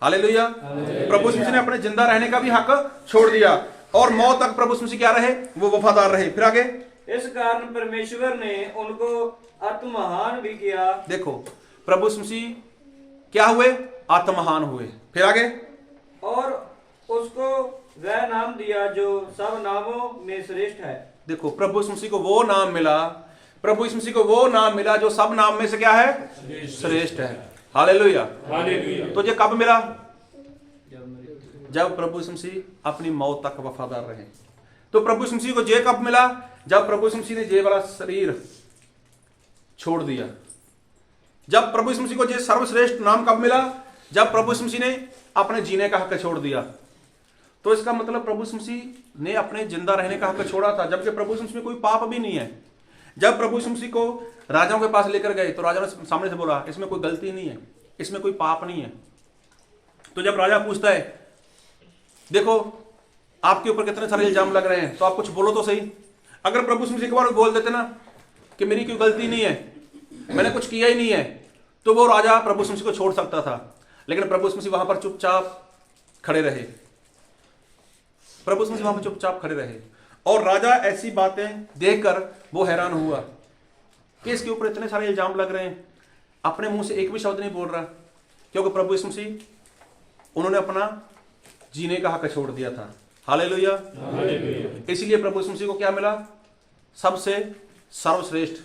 हालेलुया। प्रभु यीशु मसीह ने अपने जिंदा रहने का भी हक छोड़ दिया और मौत तक प्रभु यीशु मसीह क्या रहे? वो वफादार रहे। फिर आगे, इस कारण परमेश्वर ने उनको आत्महान भी किया। देखो, प्रभु यीशु मसीह क्या हुए? आत्महान हुए। फिर आगे, और उसको वह नाम दिया जो सब नामों में श्रेष्ठ है। देखो, प्रभु यीशु मसीह को वो नाम मिला, प्रभु यीशु मसीह को वो नाम मिला जो सब नाम में से क्या है? श्रेष्ठ है। हालेलुया। तो ये कब मिला? जब प्रभु यीशु मसीह अपनी मौत तक वफादार रहे। तो प्रभु यीशु मसीह को ये कब मिला? जब प्रभु यीशु मसीह ने ये वाला शरीर छोड़ दिया। जब प्रभु यीशु मसीह को ये सर्वश्रेष्ठ नाम कब मिला? जब प्रभु यीशु मसीह ने अपने जीने का हक छोड़ दिया। तो इसका मतलब प्रभु यीशु मसीह ने अपने जिंदा रहने का हक छोड़ा था, जबकि प्रभु यीशु मसीह में कोई पाप भी नहीं है। जब प्रभु यीशु मसीह को राजाओं के पास लेकर गए तो राजा ने सामने से बोला, इसमें कोई गलती नहीं है, इसमें कोई पाप नहीं है। तो जब राजा पूछता है, देखो आपके ऊपर कितने सारे इल्जाम लग रहे हैं, तो आप कुछ बोलो तो सही। अगर प्रभु यीशु मसीह एक बार बोल देते ना कि मेरी कोई गलती नहीं है, मैंने कुछ किया ही नहीं है, तो वो राजा प्रभु यीशु मसीह को छोड़ सकता था। लेकिन प्रभु यीशु मसीह वहां पर चुपचाप खड़े रहे। प्रभु यीशु मसीह वहां पर चुपचाप खड़े रहे और राजा ऐसी बातें देखकर वो हैरान हुआ कि इसके ऊपर इतने सारे इल्जाम लग रहे हैं, अपने मुंह से एक भी शब्द नहीं बोल रहा, क्योंकि प्रभु यीशु मसीह उन्होंने अपना जीने का हक छोड़ दिया था। हालेलुया। इसलिए प्रभु यीशु मसीह को क्या मिला? सबसे सर्वश्रेष्ठ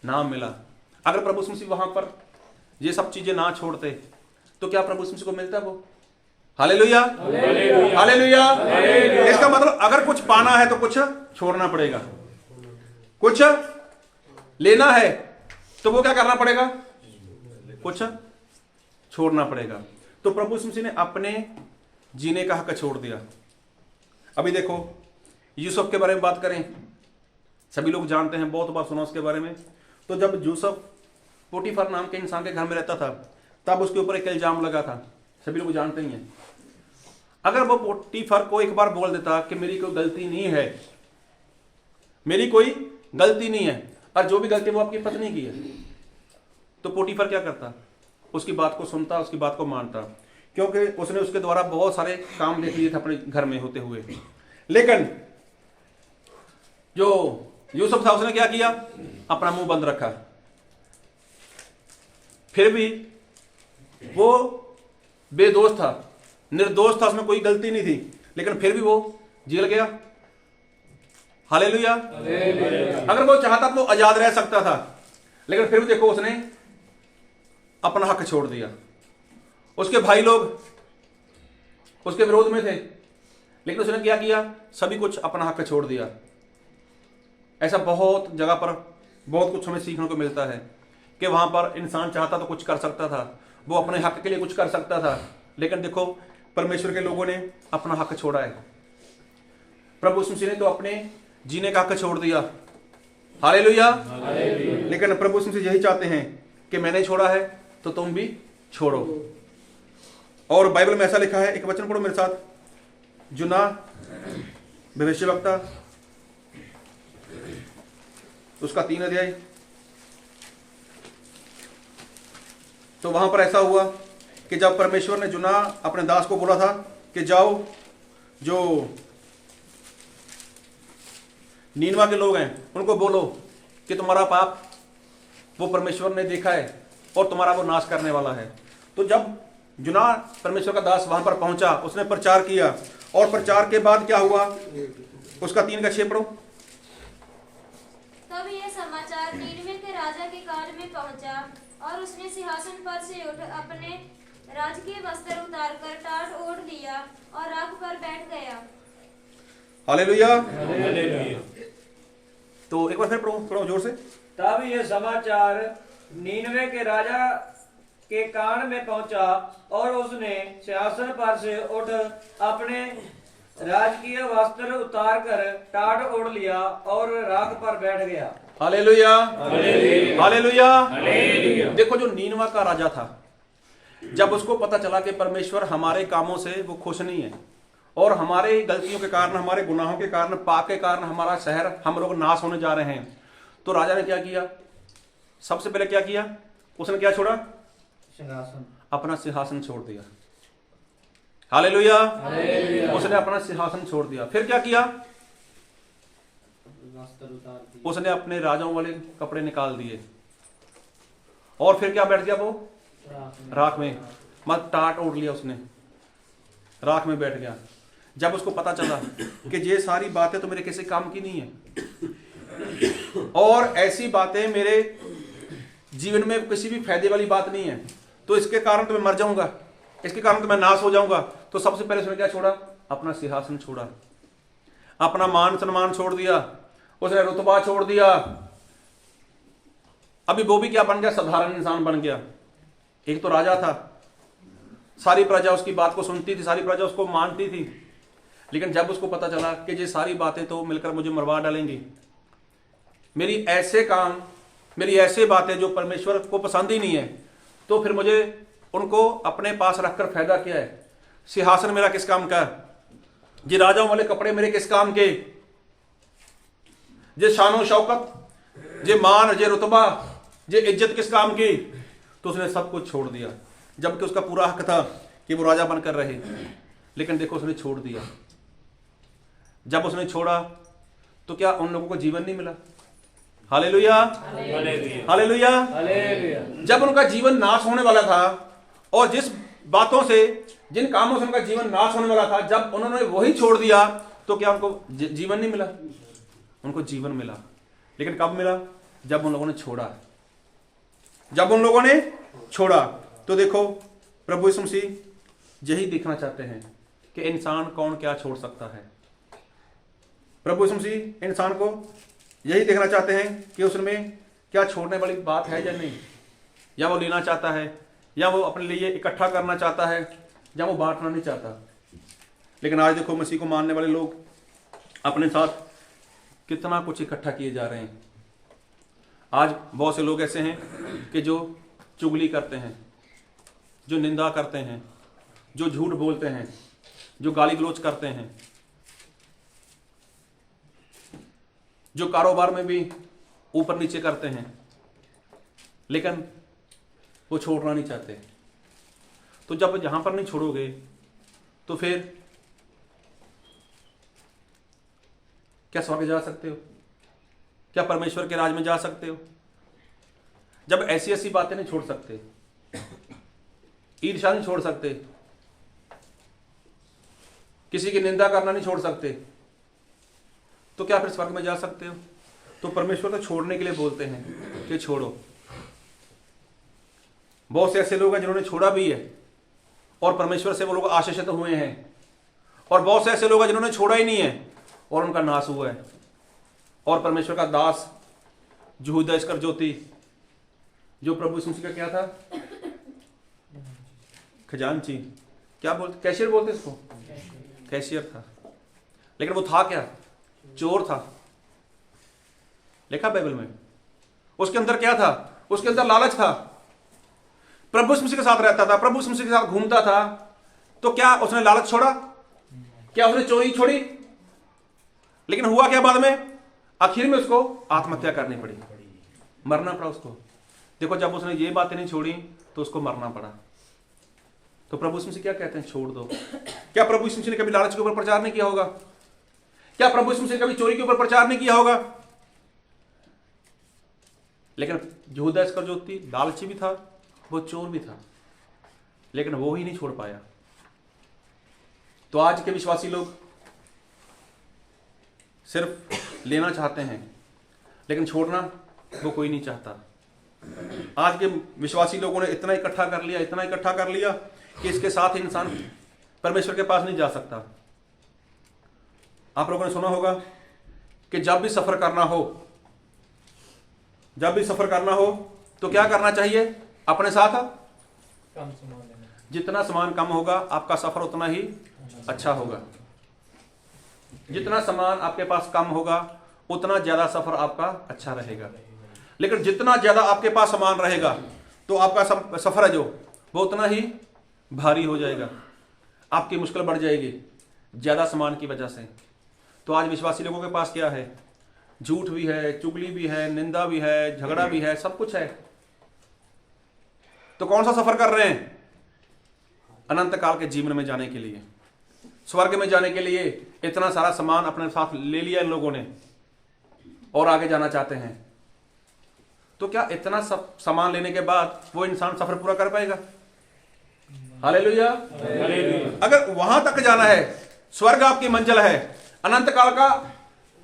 नाम मिला। अगर प्रभु यीशु मसीह वहां पर ये सब चीजें ना छोड़ते तो क्या प्रभु यीशु मसीह को मिलता वो? हालेलुया। हालेलुया। इसका मतलब अगर कुछ पाना है तो कुछ छोड़ना पड़ेगा, कुछ लेना है तो वो क्या करना पड़ेगा? कुछ छोड़ना पड़ेगा। तो प्रभु यीशु मसीह ने अपने जीने का हक छोड़ दिया। अभी देखो, यूसुफ के बारे में बात करें, सभी लोग जानते हैं, बहुत बार सुना उसके बारे में। तो जब यूसुफ पोटीफर नाम के इंसान के घर में रहता था, तब उसके ऊपर एक इल्जाम लगा था, सभी लोग जानते ही हैं। अगर वो पोटीफर को एक बार बोल देता कि मेरी कोई गलती नहीं है, मेरी कोई गलती नहीं है, और जो भी गलती वो आपकी पत्नी की है, तो पोटीफर क्या करता? उसकी बात को सुनता, उसकी बात को मानता, क्योंकि उसने उसके द्वारा बहुत सारे काम देख लिए थे अपने घर में होते हुए। लेकिन जो यूसुफ था उसने क्या किया? अपना मुंह बंद रखा। फिर भी वो बेदोष था, निर्दोष था, उसमें कोई गलती नहीं थी, लेकिन फिर भी वो जेल गया। हालेलुया। अगर वो चाहता तो वो आजाद रह सकता था, लेकिन फिर भी देखो उसने अपना हक छोड़ दिया। उसके भाई लोग उसके विरोध में थे, लेकिन उसने क्या किया? सभी कुछ अपना हक छोड़ दिया। ऐसा बहुत जगह पर बहुत कुछ हमें सीखने को मिलता है कि वहां पर इंसान चाहता तो कुछ कर सकता था, वो अपने हक के लिए कुछ कर सकता था, लेकिन देखो परमेश्वर के लोगों ने अपना हक छोड़ा है। प्रभु यीशु मसीह ने तो अपने जीने का हक छोड़ दिया। हालेलुया। लेकिन प्रभु यीशु मसीह यही चाहते हैं कि मैंने छोड़ा है तो तुम भी छोड़ो। और बाइबल में ऐसा लिखा है, एक वचन पढ़ो मेरे साथ, जुना भविष्यवक्ता उसका 3 अध्याय। तो वहां पर ऐसा हुआ कि जब परमेश्वर ने जुना अपने दास को बोला था कि जाओ, जो नीनवा के लोग हैं उनको बोलो कि तुम्हारा पाप वो परमेश्वर ने देखा है और तुम्हारा वो नाश करने वाला है। तो जब जुना परमेश्वर का दास वहां पर पहुंचा, उसने प्रचार किया, और प्रचार के बाद क्या हुआ? उसका 3:6 पढ़ो। तब यह समाचार नीनवे के राजा के कान में पहुंचा और उसने सिंहासन पर से उठ अपने राजकीय वस्त्र उतारकर टाट ओढ़ लिया और आग पर बैठ गया। हालेलुया। तो एक बार फिर पढ़ो जोर से। तब यह समाचार नीनवे के राजा के कान में पहुंचा और उसने सिंहासन पर से उठ अपने राजकीय वस्त्र उतार कर टाट ओढ़ लिया और राख पर बैठ गया। Hallelujah, hallelujah. देखो जो नीनवा का राजा था, जब उसको पता चला कि परमेश्वर हमारे कामों से वो खुश नहीं है और हमारे गलतियों के कारण, हमारे गुनाहों के कारण, पाप के कारण हमारा शहर, हम लोग नाश होने जा रहे हैं, तो राजा ने क्या किया? सबसे पहले क्या किया? उसने क्या छोड़ा? सिंहासन, अपना सिंहासन छोड़ दिया। हालेलुया। उसने अपना सिंहासन छोड़ दिया। फिर क्या किया? वस्त्र उतार दिए। उसने अपने राजाओं वाले कपड़े निकाल दिए और फिर क्या बैठ गया? वो राख में, मत टाट ओढ़ लिया उसने, राख में बैठ गया। जब उसको पता चला कि ये सारी बातें तो मेरे किसी काम की नहीं है और ऐसी बातें मेरे जीवन में किसी भी फायदे वाली बात नहीं है, तो इसके कारण तो मैं मर जाऊंगा, इसके कारण तो मैं नाश हो जाऊंगा, तो सबसे पहले उसने क्या छोड़ा? अपना सिंहासन छोड़ा, अपना मान सम्मान छोड़ दिया, उसने रुतबा छोड़ दिया। अभी वो भी क्या बन गया? साधारण इंसान बन गया। एक तो राजा था, सारी प्रजा उसकी बात को सुनती थी, सारी प्रजा उसको मानती थी, लेकिन जब उसको पता चला कि ये सारी बातें तो मिलकर मुझे मरवा डालेंगी, मेरी ऐसे काम, मेरी ऐसे बातें जो परमेश्वर को पसंद ही नहीं है, तो फिर मुझे उनको अपने पास रखकर फायदा क्या है? सिंहासन मेरा किस काम का? ये राजाओं वाले कपड़े मेरे किस काम के? ये शानो शौकत, ये मान, ये रुतबा, ये इज्जत किस काम की? तो उसने सब कुछ छोड़ दिया, जबकि उसका पूरा हक था कि वो राजा बनकर रहे, लेकिन देखो उसने छोड़ दिया। जब उसने छोड़ा तो क्या उन लोगों को जीवन नहीं मिला? Hallelujah, hallelujah. जब उनका जीवन नाश होने वाला था और जिस बातों से, जिन कामों से उनका जीवन नाश होने वाला था, जब उन्होंने वही छोड़ दिया, तो क्या उनको जीवन नहीं मिला? उनको जीवन मिला, लेकिन कब मिला? जब उन लोगों ने छोड़ा, जब उन लोगों ने छोड़ा। तो देखो प्रभु यीशु मसीह यही देखना चाहते हैं कि इंसान कौन क्या छोड़ सकता है। प्रभु यीशु मसीह इंसान को यही देखना चाहते हैं कि उसमें क्या छोड़ने वाली बात है या नहीं, या वो लेना चाहता है, या वो अपने लिए इकट्ठा करना चाहता है, या वो बांटना नहीं चाहता। लेकिन आज देखो मसीह को मानने वाले लोग अपने साथ कितना कुछ इकट्ठा किए जा रहे हैं। आज बहुत से लोग ऐसे हैं कि जो चुगली करते हैं, जो निंदा करते हैं, जो झूठ बोलते हैं, जो गाली गलौज करते हैं, जो कारोबार में भी ऊपर नीचे करते हैं, लेकिन वो छोड़ना नहीं चाहते। तो जब यहां पर नहीं छोड़ोगे तो फिर क्या स्वर्ग जा सकते हो? क्या परमेश्वर के राज में जा सकते हो? जब ऐसी ऐसी बातें नहीं छोड़ सकते, ईर्ष्या नहीं छोड़ सकते, किसी की निंदा करना नहीं छोड़ सकते, तो क्या फिर स्वर्ग में जा सकते हो? तो परमेश्वर तो छोड़ने के लिए बोलते हैं कि छोड़ो। बहुत से ऐसे लोग हैं जिन्होंने छोड़ा भी है और परमेश्वर से वो लोग आशीषित हुए हैं, और बहुत से ऐसे लोग हैं जिन्होंने छोड़ा ही नहीं है और उनका नाश हुआ है। और परमेश्वर का दास यहूदा इस्करियोती, जो प्रभु यीशु मसीह का क्या था? खजांची, क्या बोलते? कैशियर बोलते इसको, कैशियर था। लेकिन वो था क्या? चोर था। लिखा बाइबल में। उसके अंदर क्या था? उसके अंदर लालच था। प्रभु यीशु मसीह के साथ रहता था, प्रभु यीशु मसीह के साथ घूमता था, तो क्या उसने लालच छोड़ा? क्या उसने चोरी छोड़ी? लेकिन हुआ क्या बाद में? आखिर में उसको आत्महत्या करनी पड़ी, मरना पड़ा उसको। देखो जब उसने ये बातें नहीं छोड़ी तो उसको मरना पड़ा। तो प्रभु यीशु मसीह क्या कहते हैं? छोड़ दो। क्या प्रभु यीशु मसीह ने कभी लालच के ऊपर प्रचार नहीं किया होगा? क्या प्रभु यीशु मसीह ने कभी चोरी के ऊपर प्रचार नहीं किया होगा? लेकिन यहूदा इस्करियोती लालची भी था, वो चोर भी था, लेकिन वो ही नहीं छोड़ पाया। तो आज के विश्वासी लोग सिर्फ लेना चाहते हैं, लेकिन छोड़ना वो कोई नहीं चाहता। आज के विश्वासी लोगों ने इतना इकट्ठा कर लिया, इतना इकट्ठा कर लिया कि इसके साथ ही इंसान परमेश्वर के पास नहीं जा सकता। आप लोगों ने सुना होगा कि जब भी सफर करना हो, तो क्या करना चाहिए? अपने साथ कम सामान लेना। जितना सामान कम होगा आपका सफर उतना ही अच्छा होगा। जितना सामान आपके पास कम होगा उतना ज्यादा सफर आपका अच्छा रहेगा। लेकिन जितना ज्यादा आपके पास सामान रहेगा तो आपका सफर है जो वो उतना ही भारी हो जाएगा, आपकी मुश्किल बढ़ जाएगी ज्यादा सामान की वजह से। तो आज विश्वासी लोगों के पास क्या है? झूठ भी है, चुगली भी है, निंदा भी है, झगड़ा भी है, सब कुछ है। तो कौन सा सफर कर रहे हैं? अनंत काल के जीवन में जाने के लिए, स्वर्ग में जाने के लिए इतना सारा सामान अपने साथ ले लिया इन लोगों ने और आगे जाना चाहते हैं। तो क्या इतना सब सामान लेने के बाद वो इंसान सफर पूरा कर पाएगा? हालेलुया। अगर वहां तक जाना है, स्वर्ग आपकी मंजिल है, अनंत काल का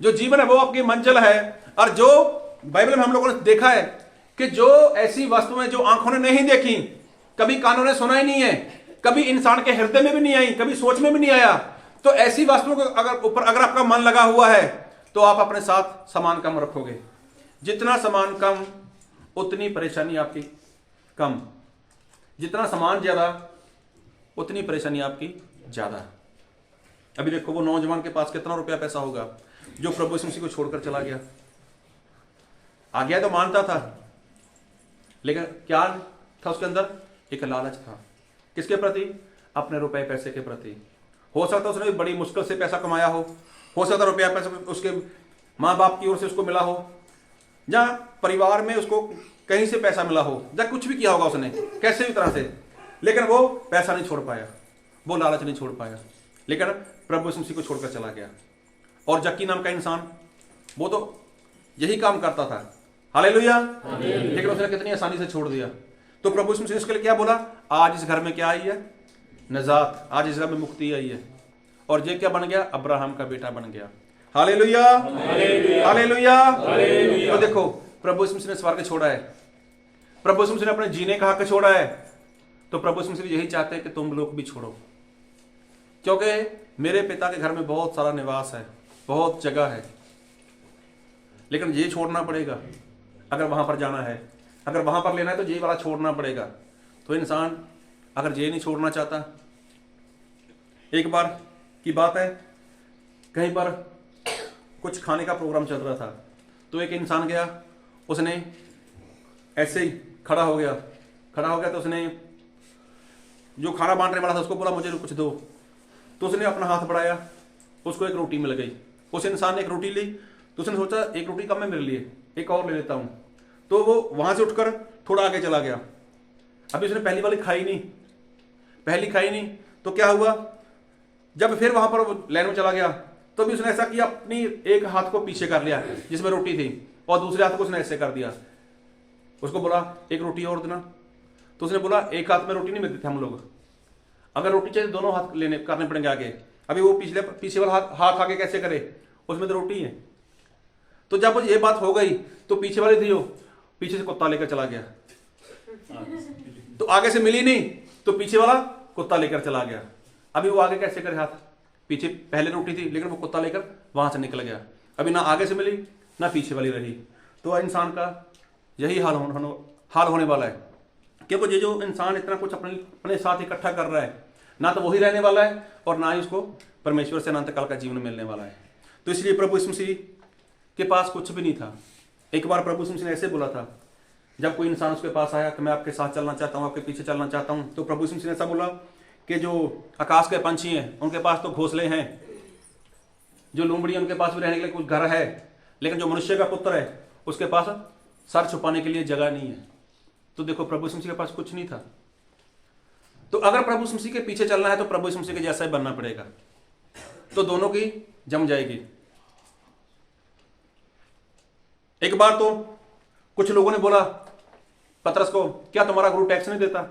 जो जीवन है वो आपकी मंजिल है। और जो बाइबल में हम लोगों ने देखा है कि जो ऐसी वस्तुएं जो आंखों ने नहीं देखी, कभी कानों ने सुना ही नहीं है, कभी इंसान के हृदय में भी नहीं आई, कभी सोच में भी नहीं आया, तो ऐसी वस्तुओं को अगर आपका मन लगा हुआ है तो आप अपने साथ सामान कम रखोगे। जितना सामान कम उतनी परेशानी आपकी कम, जितना सामान ज्यादा उतनी परेशानी आपकी ज्यादा। अभी देखो वो नौजवान के पास कितना रुपया पैसा होगा जो प्रभु यीशु मसीह को छोड़कर चला गया। आ गया तो मानता था, लेकिन क्या था उसके अंदर? एक लालच था। किसके प्रति? अपने रुपए पैसे के प्रति। हो सकता उसने बड़ी मुश्किल से पैसा कमाया हो सकता रुपया पैसा उसके माँ बाप की ओर से उसको मिला हो, या परिवार में उसको कहीं से पैसा मिला हो, या कुछ भी किया होगा उसने कैसे भी तरह से, लेकिन वो पैसा नहीं छोड़ पाया, वो लालच नहीं छोड़ पाया, लेकिन प्रभु यीशु मसीह को छोड़कर चला गया। और जक्की नाम का इंसान, वो तो यही काम करता था, हालेलुया, लेकिन उसने कितनी आसानी से छोड़ दिया। तो प्रभु यीशु मसीह उसके लिए क्या बोला? आज इस घर में क्या आई है? नजात। आज इस घर में मुक्ति आई है। और ये क्या बन गया? अब्राहम का बेटा बन गया। Hallelujah, hallelujah. तो देखो प्रभु यीशु मसीह ने स्वर्ग छोड़ा है, प्रभु यीशु मसीह ने अपने जीने का हक छोड़ा है, तो प्रभु यीशु मसीह यही चाहते हैं कि तुम लोग भी छोड़ो, क्योंकि मेरे पिता के घर में बहुत सारा निवास है, बहुत जगह है, लेकिन ये छोड़ना पड़ेगा अगर वहां पर जाना है, अगर वहां पर लेना है तो ये वाला छोड़ना पड़ेगा। तो इंसान अगर ये नहीं छोड़ना चाहता, एक बार की बात है, कहीं पर कुछ खाने का प्रोग्राम चल रहा था, तो एक इंसान गया, उसने ऐसे ही खड़ा हो गया तो उसने जो खाना बांटने वाला था उसको बोला मुझे कुछ दो, तो उसने अपना हाथ बढ़ाया, उसको एक रोटी मिल गई। उस इंसान ने एक रोटी ली तो उसने सोचा एक रोटी कम है मेरे लिए, एक और ले लेता हूं, तो वो वहां से उठकर थोड़ा आगे चला गया। अभी उसने पहली वाली खाई नहीं, तो क्या हुआ, जब फिर वहां पर लाइन में चला गया तो भी उसने ऐसा किया, अपनी एक हाथ को पीछे कर लिया जिसमें रोटी थी और दूसरे हाथ को उसने ऐसे कर दिया। उसको बोला एक रोटी और देना, तो उसने बोला एक हाथ में रोटी नहीं मिलती थी हम लोग, अगर रोटी चाहिए दोनों हाथ करने पड़ेंगे आगे। अभी वो पीछे वाला हाथ आगे कैसे करे, उसमें तो रोटी है। तो जब ये बात हो गई तो पीछे वाले थी, पीछे से कुत्ता लेकर चला गया, तो आगे से मिली नहीं तो पीछे वाला कुत्ता लेकर चला गया। अभी वो आगे कैसे करे हाथ, पीछे पहले रोटी थी लेकिन वो कुत्ता लेकर वहां से निकल गया, अभी ना आगे से मिली ना पीछे वाली रही। तो इंसान का यही हाल होने वाला है, क्योंकि ये जो इंसान इतना कुछ अपने साथ इकट्ठा कर रहा है, ना तो वही रहने वाला है और ना ही उसको परमेश्वर से अनंत काल का जीवन मिलने वाला है। तो इसलिए प्रभु यीशु मसीह के पास कुछ भी नहीं था। एक बार प्रभु यीशु मसीह ने ऐसे बोला था, जब कोई इंसान उसके पास आया कि मैं आपके साथ चलना चाहता हूँ, आपके पीछे चलना चाहता हूँ, तो प्रभु यीशु मसीह ने ऐसा बोला कि जो आकाश के पंछी हैं उनके पास तो घोंसले हैं, जो लोमड़ी उनके पास भी रहने के लिए कुछ घर है, लेकिन जो मनुष्य का पुत्र है उसके पास सर छुपाने के लिए जगह नहीं है। तो देखो प्रभु यीशु मसीह के पास कुछ नहीं था। तो अगर प्रभु यीशु मसीह के पीछे चलना है तो प्रभु यीशु मसीह के जैसा ही बनना पड़ेगा, तो दोनों की जम जाएगी। एक बार तो कुछ लोगों ने बोला पतरस को, क्या तुम्हारा गुरु टैक्स नहीं देता?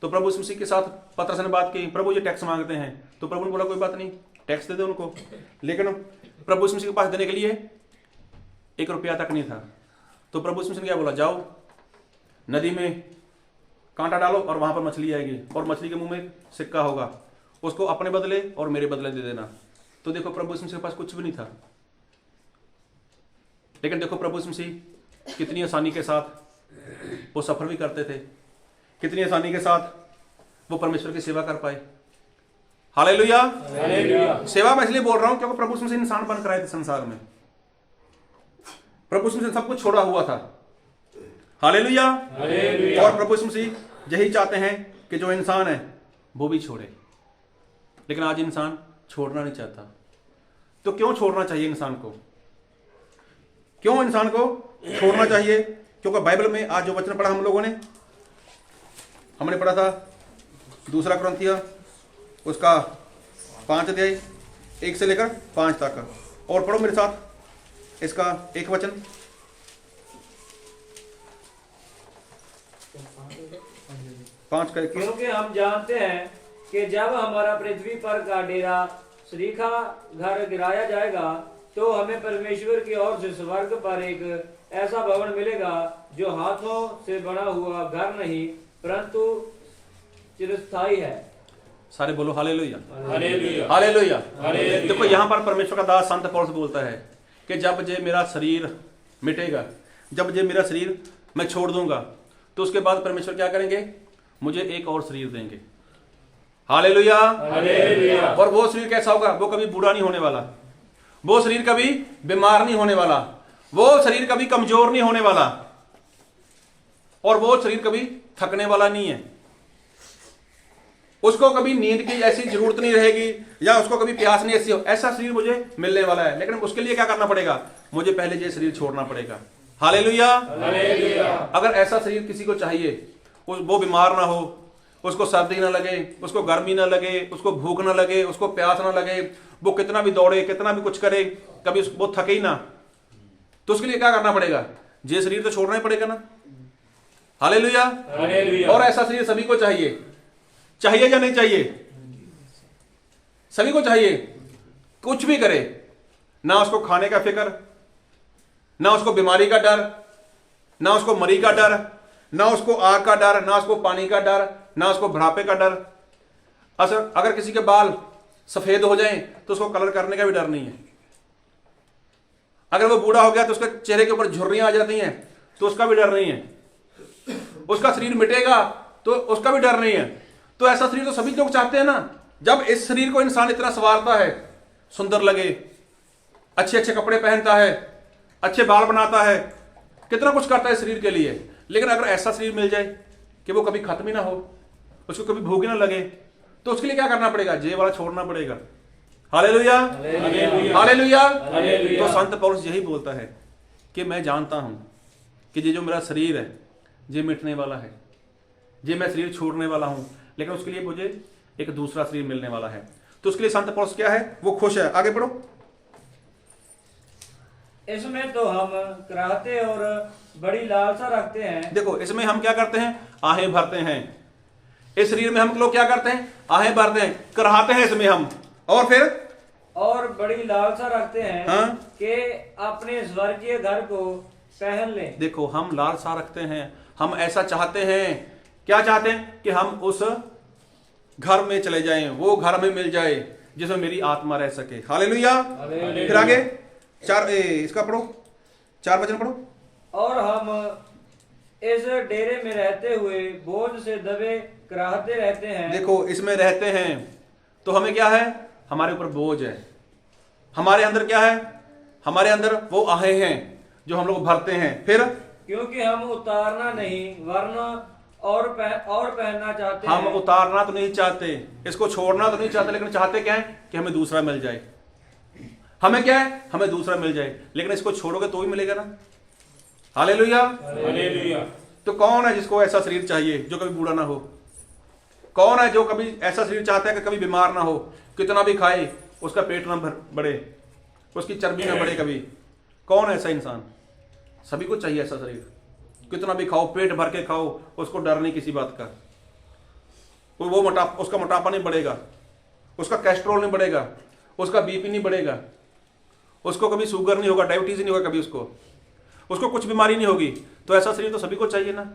तो प्रभु यीशु मसीह के साथ पतरस ने बात की, प्रभु ये टैक्स मांगते हैं। तो प्रभु ने बोला कोई बात नहीं, टैक्स दे दो उनको। लेकिन प्रभु यीशु मसीह के पास देने के लिए 1 रुपया तक नहीं था। तो प्रभु यीशु मसीह ने क्या बोला, जाओ नदी में कांटा डालो और वहां पर मछली आएगी और मछली के मुंह में सिक्का होगा, उसको अपने बदले और मेरे बदले दे देना। तो देखो प्रभु यीशु मसीह के पास कुछ भी नहीं था, लेकिन देखो प्रभु यीशु मसीह कितनी आसानी के साथ वो सफ़र भी करते थे, कितनी आसानी के साथ वो परमेश्वर की सेवा कर पाए। हालेलुया। सेवा मैं इसलिए बोल रहा हूं क्योंकि प्रभु यीशु मसीह इंसान बनकर आए थे संसार में। प्रभु यीशु मसीह सब कुछ छोड़ा हुआ था। हालेलुया। और प्रभु यीशु मसीह यही चाहते हैं कि जो इंसान है वो भी छोड़े, लेकिन आज इंसान छोड़ना नहीं चाहता। तो क्यों छोड़ना चाहिए इंसान को? क्यों इंसान को छोड़ना चाहिए? क्योंकि बाइबल में आज जो वचन पढ़ा हम लोगों ने, हमने पढ़ा था 2 कुरिन्थियों उसका 5 अध्याय 1 से लेकर 5 तक। और पढ़ो मेरे साथ इसका एक वचन। पांच का क्योंकि हम जानते हैं कि जब हमारा पृथ्वी पर का डेरा सरीखा घर गिराया जाएगा तो हमें परमेश्वर की ओर से स्वर्ग पर एक ऐसा भवन मिलेगा जो हाथों से बना हुआ घर नहीं परंतु चिरस्थायी है। सारे बोलो हालेलुया। हालेलुया। हालेलुया। देखो यहाँ पर परमेश्वर का दास संत पौलुस बोलता है कि जब जे मेरा शरीर मिटेगा, जब जे मेरा शरीर मैं छोड़ दूंगा, तो उसके बाद परमेश्वर क्या करेंगे? मुझे एक और शरीर देंगे। हालेलुया। और वो शरीर कैसा होगा? वो कभी बूढ़ा नहीं होने वाला, वो शरीर कभी बीमार नहीं होने वाला, वो शरीर कभी कमजोर नहीं होने वाला, और वो शरीर कभी थकने वाला नहीं है। उसको कभी नींद की ऐसी जरूरत नहीं रहेगी या उसको कभी प्यास नहीं ऐसी हो। ऐसा शरीर मुझे मिलने वाला है, लेकिन उसके लिए क्या करना पड़ेगा? मुझे पहले ये शरीर छोड़ना पड़ेगा। हालेलुया। अगर ऐसा शरीर किसी को चाहिए, वो बीमार ना हो, उसको सर्दी ना लगे, उसको गर्मी ना लगे, उसको भूख ना लगे, उसको प्यास ना लगे, वो कितना भी दौड़े, कितना भी कुछ करे, कभी वो थके ही ना, तो उसके लिए क्या करना पड़ेगा? ये शरीर तो छोड़ना ही पड़ेगा ना। हालेलुया। और ऐसा शरीर सभी को चाहिए। चाहिए या नहीं चाहिए? सभी को चाहिए। कुछ भी करे, ना उसको खाने का फिक्र, ना उसको बीमारी का डर, ना उसको मरी का डर, ना उसको आग का डर, ना उसको पानी का डर, ना उसको बुढ़ापे का डर। अगर किसी के बाल सफेद हो जाएं तो उसको कलर करने का भी डर नहीं है। अगर वो बूढ़ा हो गया तो उसके चेहरे के ऊपर झुर्रियां आ जाती हैं तो उसका भी डर नहीं है। उसका शरीर मिटेगा तो उसका भी डर नहीं है। तो ऐसा शरीर तो सभी लोग चाहते हैं ना। जब इस शरीर को इंसान इतना संवारता है, सुंदर लगे, अच्छे अच्छे कपड़े पहनता है, अच्छे बाल बनाता है, कितना कुछ करता है शरीर के लिए, लेकिन अगर ऐसा शरीर मिल जाए कि वो कभी खत्म ही ना हो, उसको कभी भूख ही ना लगे, तो उसके लिए क्या करना पड़ेगा? ये वाला छोड़ना पड़ेगा। हालेलुया। हालेलुया। तो संत पौलुस यही बोलता है कि मैं जानता हूं कि ये जो मेरा शरीर है ये मिटने वाला है, ये मैं शरीर छोड़ने वाला हूं, लेकिन उसके लिए मुझे एक दूसरा शरीर मिलने वाला है। तो उसके लिए संत पौलुस क्या है? वो खुश है। आगे पढ़ो। इसमें तो हम कराहते और बड़ी लालसा रखते हैं। देखो, इसमें हम क्या करते हैं? आहें भरते हैं। इस शरीर में हम लोग क्या करते हैं? आहें भरते हैं, कराहते हैं इसमें हम, और फिर और बड़ी लालसा रखते हैं हाँ? कि अपने स्वर्गीय घर को पहन लें। देखो, हम लालसा रखते हैं, हम ऐसा चाहते हैं। क्या चाहते हैं? कि हम उस घर में चले जाएं, वो घर में मिल जाए जिसमें मेरी आत्मा रह सके। हालेलुया। फिर आगे इसका पढ़ो, 4 वचन पढ़ो। और हम इस डेरे में रहते हुए बोझ से दबे कराहते रहते हैं। देखो, इसमें रहते हैं तो हमें क्या है? हमारे ऊपर बोझ है। हमारे अंदर क्या है? हमारे अंदर वो आहें हैं जो हम लोग भरते हैं। फिर क्योंकि हम उतारना नहीं वरना और पहनना चाहते हैं। हम उतारना तो नहीं चाहते, इसको छोड़ना तो नहीं चाहते, लेकिन चाहते क्या है? कि हमें दूसरा मिल जाए। हमें क्या है? हमें दूसरा मिल जाए, लेकिन इसको छोड़ोगे तो ही मिलेगा ना। हालेलुया। तो कौन है जिसको ऐसा शरीर चाहिए जो कभी बूढ़ा ना हो? कौन है जो कभी ऐसा शरीर चाहता है कि कभी बीमार ना हो, कितना भी खाए उसका पेट ना बढ़े, उसकी चर्बी ना बढ़े कभी? कौन है ऐसा इंसान? सभी को चाहिए ऐसा शरीर। कितना भी खाओ, पेट भर के खाओ, उसको डर नहीं किसी बात का। उसका मोटापा नहीं बढ़ेगा, उसका कोलेस्ट्रॉल नहीं बढ़ेगा, उसका बीपी नहीं बढ़ेगा, उसको कभी शुगर नहीं होगा, डायबिटीज नहीं होगा कभी, उसको कुछ बीमारी नहीं होगी। तो ऐसा शरीर तो सभी को चाहिए ना।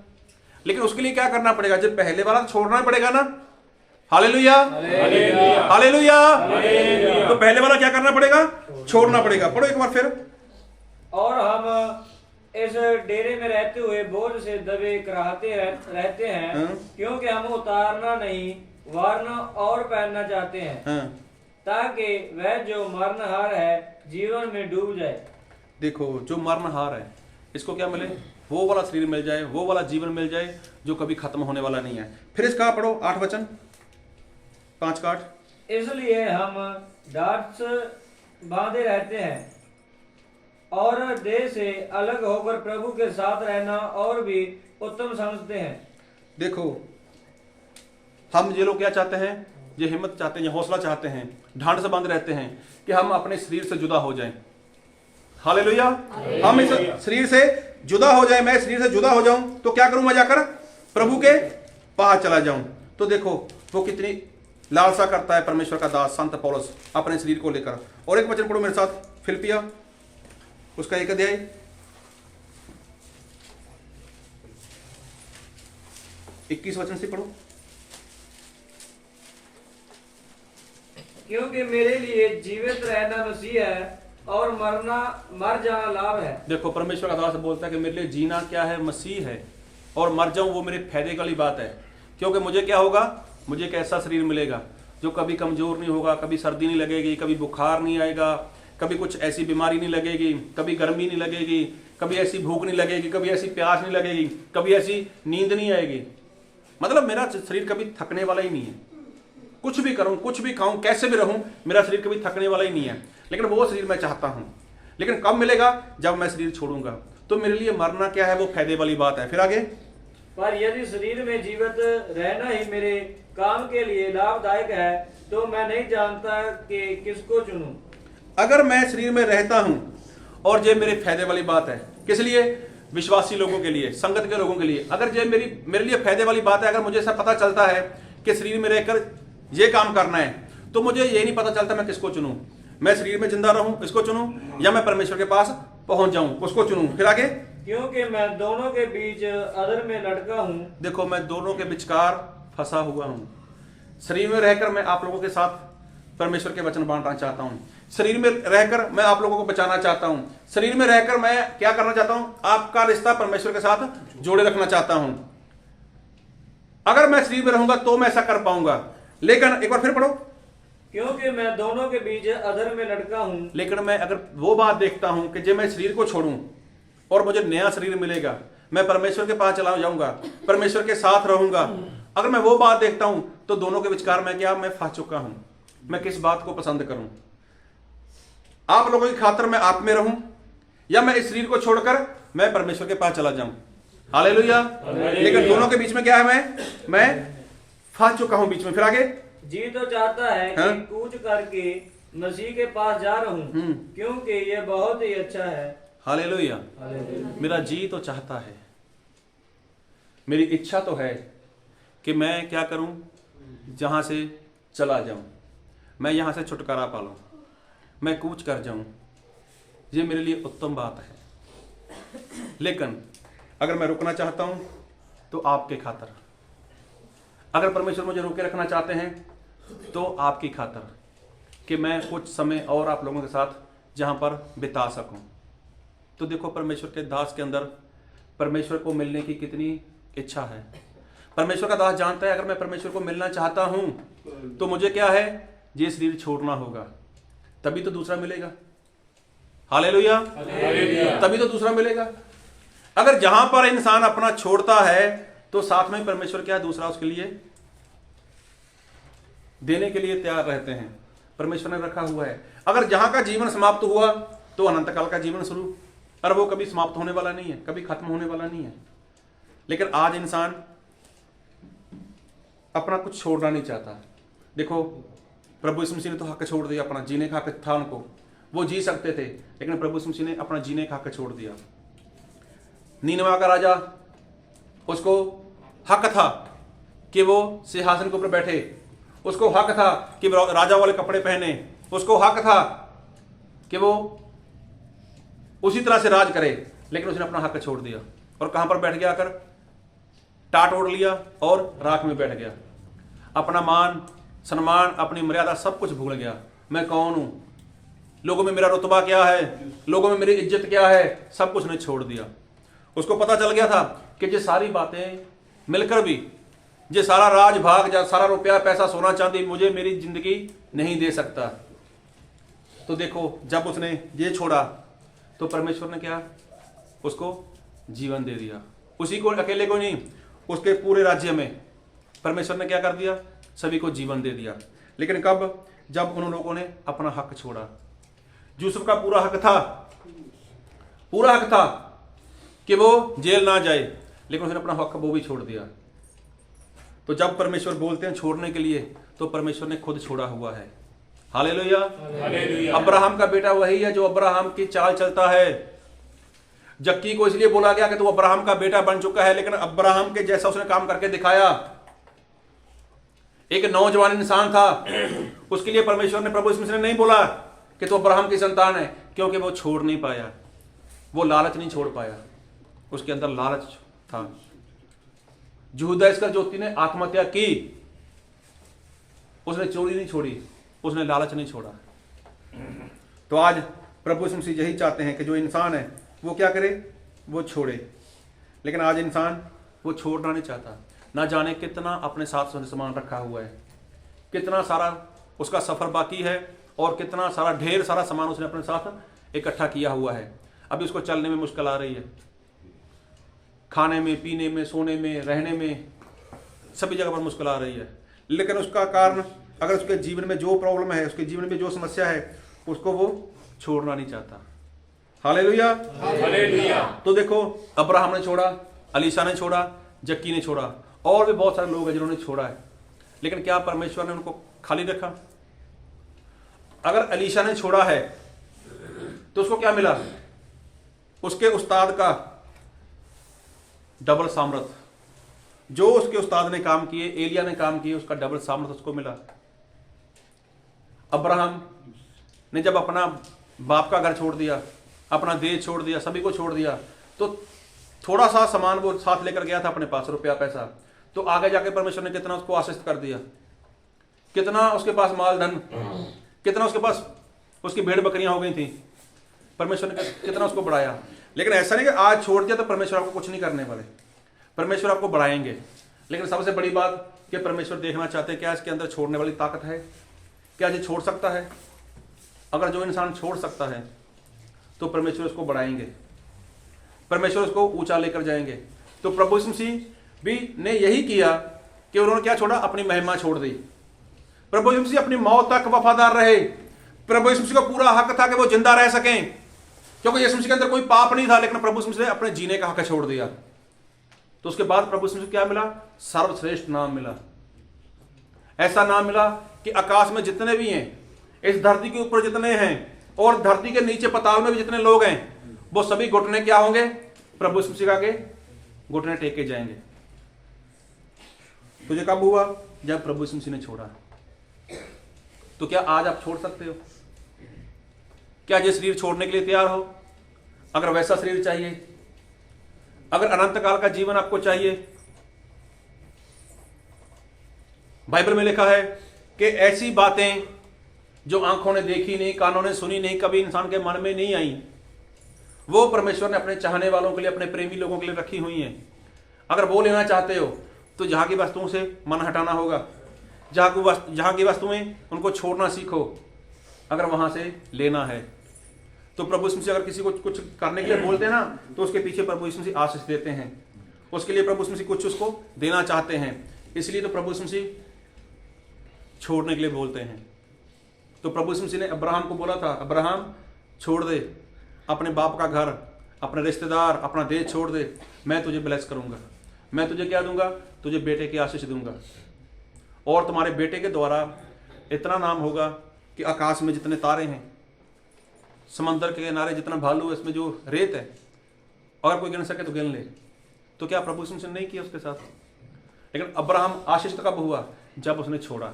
लेकिन उसके लिए क्या करना पड़ेगा? जब पहले वाला छोड़ना पड़ेगा ना। हालेलुया। हालेलुया। तो पहले वाला क्या करना पड़ेगा? छोड़ना पड़ेगा। पढ़ो एक बार फिर। और हम इस डेरे में रहते हुए बोझ से दबे कराहते रहते हैं, हाँ। क्योंकि हम उतारना नहीं वरना और पहनना चाहते हैं, हाँ। ताकि वह जो मरणहार है जीवन में डूब जाए। देखो, जो मरणहार है इसको क्या मिले? वो वाला शरीर मिल जाए, वो वाला जीवन मिल जाए जो कभी खत्म होने वाला नहीं है। फिर इसका पढ़ो 8 वचन, 5 का 8। इसलिए हम डांट बांधे रहते हैं और देह से अलग होकर प्रभु के साथ रहना और भी उत्तम समझते हैं। देखो, हम ये लोग क्या चाहते हैं? ये हिम्मत चाहते हैं, ये हौसला चाहते हैं, ढांड से बांध रहते हैं कि हम अपने शरीर से जुदा हो जाएं। हालेलुया। हम इस शरीर से जुदा हो जाएं। मैं शरीर से जुदा हो जाऊं तो क्या करूं? मैं जाकर प्रभु के पास चला जाऊं। तो देखो वो कितनी लालसा करता है परमेश्वर का दास संत पौलुस अपने शरीर को लेकर। और एक वचन पढ़ो मेरे साथ, फिलिपिया उसका 1 अध्याय 21 वचन से पढ़ो। क्योंकि मेरे लिए जीवित रहना मसीह है और मर जाना लाभ है। देखो, परमेश्वर का दास बोलता है कि मेरे लिए जीना क्या है? मसीह है, और मर जाऊं वो मेरे फायदे वाली बात है। क्योंकि मुझे क्या होगा? मुझे एक ऐसा शरीर मिलेगा जो कभी कमजोर नहीं होगा, कभी सर्दी नहीं लगेगी, कभी बुखार नहीं आएगा, कभी कुछ ऐसी बीमारी नहीं लगेगी, कभी गर्मी नहीं लगेगी, कभी ऐसी भूख नहीं लगेगी, कभी ऐसी प्यास नहीं लगेगी, कभी ऐसी नींद नहीं आएगी। मतलब मेरा शरीर कभी थकने वाला ही नहीं है। कुछ भी करूं, कुछ भी खाऊं, कैसे भी रहूं, मेरा शरीर कभी थकने वाला ही नहीं है। लेकिन वो शरीर मैं चाहता हूं। लेकिन कब मिलेगा? जब मैं शरीर छोड़ूंगा। तो मेरे लिए मरना क्या है? वो फायदे वाली बात है। फिर आगे, पर यदि शरीर में जीवित रहना ही मेरे काम के लिए लाभदायक है तो मैं नहीं जानता कि किसको चुनूं। अगर मैं शरीर में रहता हूं और ये मेरे फायदे वाली बात है, किस लिए? विश्वासी लोगों के लिए, संगत के लोगों के लिए। अगर ये मेरे लिए फायदे वाली बात है, अगर मुझे सब पता चलता है कि शरीर में रहकर ये काम करना है, तो मुझे ये नहीं पता चलता मैं किसको चुनूं। मैं शरीर में जिंदा रहूं, इसको चुनूं, या मैं परमेश्वर के पास पहुंच जाऊं, उसको चुनूं। फिर आगे, क्योंकि मैं दोनों के बीच अधर में लटका हूं। देखो, मैं दोनों के विचकार फंसा हुआ हूं। शरीर में रहकर मैं आप लोगों के साथ परमेश्वर के वचन बांटना चाहता हूं। शरीर में रहकर मैं आप लोगों को बचाना चाहता हूं। शरीर में रहकर मैं क्या करना चाहता हूं? आपका रिश्ता परमेश्वर के साथ जोड़े रखना चाहता हूं। अगर मैं शरीर में रहूंगा तो मैं ऐसा कर पाऊंगा। लेकिन एक बार फिर पढ़ो, क्योंकि मैं दोनों के बीच अधर में लटका हूं। लेकिन मैं अगर वो बात देखता हूं कि जब मैं शरीर को छोड़ूं और मुझे नया शरीर मिलेगा, मैं परमेश्वर के पास चला जाऊंगा, परमेश्वर के साथ रहूंगा, अगर मैं वो बात देखता हूं तो दोनों के विचकार मैं फंस चुका हूं। मैं किस बात को पसंद करूं? आप लोगों की खातिर मैं आप में रहूं, या मैं इस शरीर को छोड़कर मैं परमेश्वर के पास चला जाऊं? हालेलुया। लेकिन दोनों के बीच में क्या है? मैं फंस चुका हूं बीच में। फिर आगे, जी तो चाहता है कि हाँ? कूच करके मसीह के पास जा रहूं, क्योंकि ये बहुत ही अच्छा है। हालेलुया। मेरा जी तो चाहता है, मेरी इच्छा तो है कि मैं क्या करूं? जहां से चला जाऊं, मैं यहां से छुटकारा पा लूं, मैं कूच कर जाऊं। ये मेरे लिए उत्तम बात है। लेकिन अगर मैं रुकना चाहता हूं तो आपके खातर, अगर परमेश्वर मुझे रोके रखना चाहते हैं तो आपकी खातर, कि मैं कुछ समय और आप लोगों के साथ जहां पर बिता सकूं। तो देखो, परमेश्वर के दास के अंदर परमेश्वर को मिलने की कितनी इच्छा है। परमेश्वर का दास जानता है अगर मैं परमेश्वर को मिलना चाहता हूं तो मुझे क्या है? ये शरीर छोड़ना होगा, तभी तो दूसरा मिलेगा। हालेलुया। तभी तो दूसरा मिलेगा। अगर जहां पर इंसान अपना छोड़ता है तो साथ में परमेश्वर क्या दूसरा उसके लिए देने के लिए तैयार रहते हैं। परमेश्वर ने रखा हुआ है। अगर जहां का जीवन समाप्त हुआ तो अनंत काल का जीवन शुरू, और वो कभी समाप्त होने वाला नहीं है, कभी खत्म होने वाला नहीं है। लेकिन आज इंसान अपना कुछ छोड़ना नहीं चाहता। देखो, प्रभु यीशु मसीह ने तो हक छोड़ दिया, अपना जीने का हक था उनको, वो जी सकते थे, लेकिन प्रभु यीशु मसीह ने अपना जीने का हक छोड़ दिया। नीनवा का राजा, उसको हक था कि वो सिंहासन के ऊपर बैठे, उसको हक था कि वो राजा वाले कपड़े पहने, उसको हक था कि वो उसी तरह से राज करे, लेकिन उसने अपना हक छोड़ दिया और कहां पर बैठ गया? आकर टाट ओढ़ लिया और राख में बैठ गया। अपना मान सम्मान, अपनी मर्यादा सब कुछ भूल गया। मैं कौन हूं, लोगों में मेरा रुतबा क्या है, लोगों में मेरी इज्जत क्या है, सब कुछ ने छोड़ दिया। उसको पता चल गया था कि ये सारी बातें मिलकर भी ये सारा राज भाग या सारा रुपया पैसा सोना चांदी मुझे मेरी जिंदगी नहीं दे सकता। तो देखो जब उसने ये छोड़ा तो परमेश्वर ने क्या उसको जीवन दे दिया। उसी को अकेले को नहीं, उसके पूरे राज्य में परमेश्वर ने क्या कर दिया, सभी को जीवन दे दिया। लेकिन कब, जब उन लोगों ने अपना हक छोड़ा। यूसुफ का पूरा हक था कि वो जेल ना जाए, लेकिन उसने अपना हक वो भी छोड़ दिया। तो जब परमेश्वर बोलते हैं छोड़ने के लिए, तो परमेश्वर ने खुद छोड़ा हुआ है। हालेलुया। अब्राहम का बेटा वही है जो अब्राहम की चाल चलता है। जक्की को इसलिए बोला गया कि तू अब्राहम का बेटा बन चुका है, लेकिन अब्राहम के जैसा उसने काम करके दिखाया। एक नौजवान इंसान था, उसके लिए परमेश्वर ने, प्रभु यीशु मसीह ने नहीं बोला कि तू अब्राहम की संतान है, क्योंकि वो छोड़ नहीं पाया, वो लालच नहीं छोड़ पाया, उसके अंदर लालच था। यहूदा इस्करियोती ने आत्महत्या की, उसने चोरी नहीं छोड़ी, उसने लालच नहीं छोड़ा। तो आज प्रभु यीशु मसीह यही चाहते हैं कि जो इंसान है वो क्या करे, वो छोड़े। लेकिन आज इंसान वो छोड़ना नहीं चाहता। ना जाने कितना अपने साथ सामान रखा हुआ है, कितना सारा उसका सफर बाकी है, और कितना सारा ढेर सारा सामान उसने अपने साथ इकट्ठा किया हुआ है। अभी उसको चलने में मुश्किल आ रही है, खाने में, पीने में, सोने में, रहने में, सभी जगह पर मुश्किल आ रही है। लेकिन उसका कारण, अगर उसके जीवन में जो प्रॉब्लम है, उसके जीवन में जो समस्या है, उसको वो छोड़ना नहीं चाहता। Hallelujah, hallelujah. तो देखो अब्राहम ने छोड़ा, अलीशा ने छोड़ा, जक्की ने छोड़ा, और भी बहुत सारे लोग हैं जिन्होंने छोड़ा है। लेकिन क्या परमेश्वर ने उनको खाली रखा? अगर अलीशा ने छोड़ा है तो उसको क्या मिला? उसके उस्ताद का डबल सामर्थ। जो उसके उस्ताद ने काम किए, एलिया ने काम किए, उसका डबल सामर्थ उसको मिला। अब्राहम ने जब अपना बाप का घर छोड़ दिया, अपना देश छोड़ दिया, सभी को छोड़ दिया, तो थोड़ा सा सामान वो साथ लेकर गया था अपने पास, रुपया पैसा, तो आगे जाके परमेश्वर ने कितना उसको आशीष कर दिया, कितना उसके पास माल धन, कितना उसके पास उसकी भेड़ बकरियां हो गई थी, परमेश्वर ने कितना उसको बढ़ाया। लेकिन ऐसा नहीं कि आज छोड़ दिया तो परमेश्वर आपको कुछ नहीं करने वाले, परमेश्वर आपको बढ़ाएंगे। लेकिन सबसे बड़ी बात कि परमेश्वर देखना चाहते हैं क्या इसके अंदर छोड़ने वाली ताकत है, क्या ये छोड़ सकता है। अगर जो इंसान छोड़ सकता है तो परमेश्वर उसको बढ़ाएंगे, परमेश्वर उसको ऊंचा लेकर जाएंगे। तो प्रभु यीशु मसीह भी ने यही किया कि उन्होंने क्या छोड़ा, अपनी महिमा छोड़ दी। प्रभु यीशु मसीह अपनी मौत तक वफादार रहे। प्रभु यीशु मसीह को पूरा हक था कि वो जिंदा रह सकें, क्योंकि यीशु मसीह के अंदर कोई पाप नहीं था। लेकिन प्रभु यीशु मसीह ने अपने जीने का हक छोड़ दिया। तो उसके बाद प्रभु यीशु मसीह क्या मिला? सर्वश्रेष्ठ नाम मिला। ऐसा नाम मिला कि आकाश में जितने भी हैं, इस धरती के ऊपर जितने हैं, और धरती के नीचे पाताल में भी जितने लोग हैं, वो सभी घुटने क्या होंगे? प्रभु यीशु मसीह के घुटने टेके जाएंगे। तो ये कब हुआ? जब प्रभु यीशु मसीह ने छोड़ा। तो क्या आज आप छोड़ सकते हो? क्या ये शरीर छोड़ने के लिए तैयार हो? अगर वैसा शरीर चाहिए, अगर अनंत काल का जीवन आपको चाहिए, बाइबल में लिखा है कि ऐसी बातें जो आंखों ने देखी नहीं, कानों ने सुनी नहीं, कभी इंसान के मन में नहीं आई, वो परमेश्वर ने अपने चाहने वालों के लिए, अपने प्रेमी लोगों के लिए रखी हुई हैं। अगर वो लेना चाहते हो तो जहां की वस्तुओं से मन हटाना होगा, जहां की वस्तुएं उनको छोड़ना सीखो, अगर वहां से लेना है। तो प्रभु यीशु मसीह अगर किसी को कुछ करने के लिए बोलते हैं ना, तो उसके पीछे प्रभु यीशु मसीह आशीष देते हैं, उसके लिए प्रभु यीशु मसीह कुछ उसको देना चाहते हैं। इसलिए तो प्रभु यीशु मसीह छोड़ने के लिए बोलते हैं। तो प्रभु यीशु मसीह ने अब्राहम को बोला था, अब्राहम छोड़ दे अपने बाप का घर, अपने रिश्तेदार, अपना देश छोड़ दे, मैं तुझे ब्लेस करूंगा। मैं तुझे क्या दूंगा? तुझे बेटे की आशीष दूंगा, और तुम्हारे बेटे के द्वारा इतना नाम होगा कि आकाश में जितने तारे हैं, समंदर के किनारे जितना भालू है, इसमें जो रेत है, अगर कोई गिन सके तो गिन ले। तो क्या प्रभु यीशु मसीह ने नहीं किया उसके साथ? लेकिन अब्राहम आशीष कब हुआ? जब उसने छोड़ा।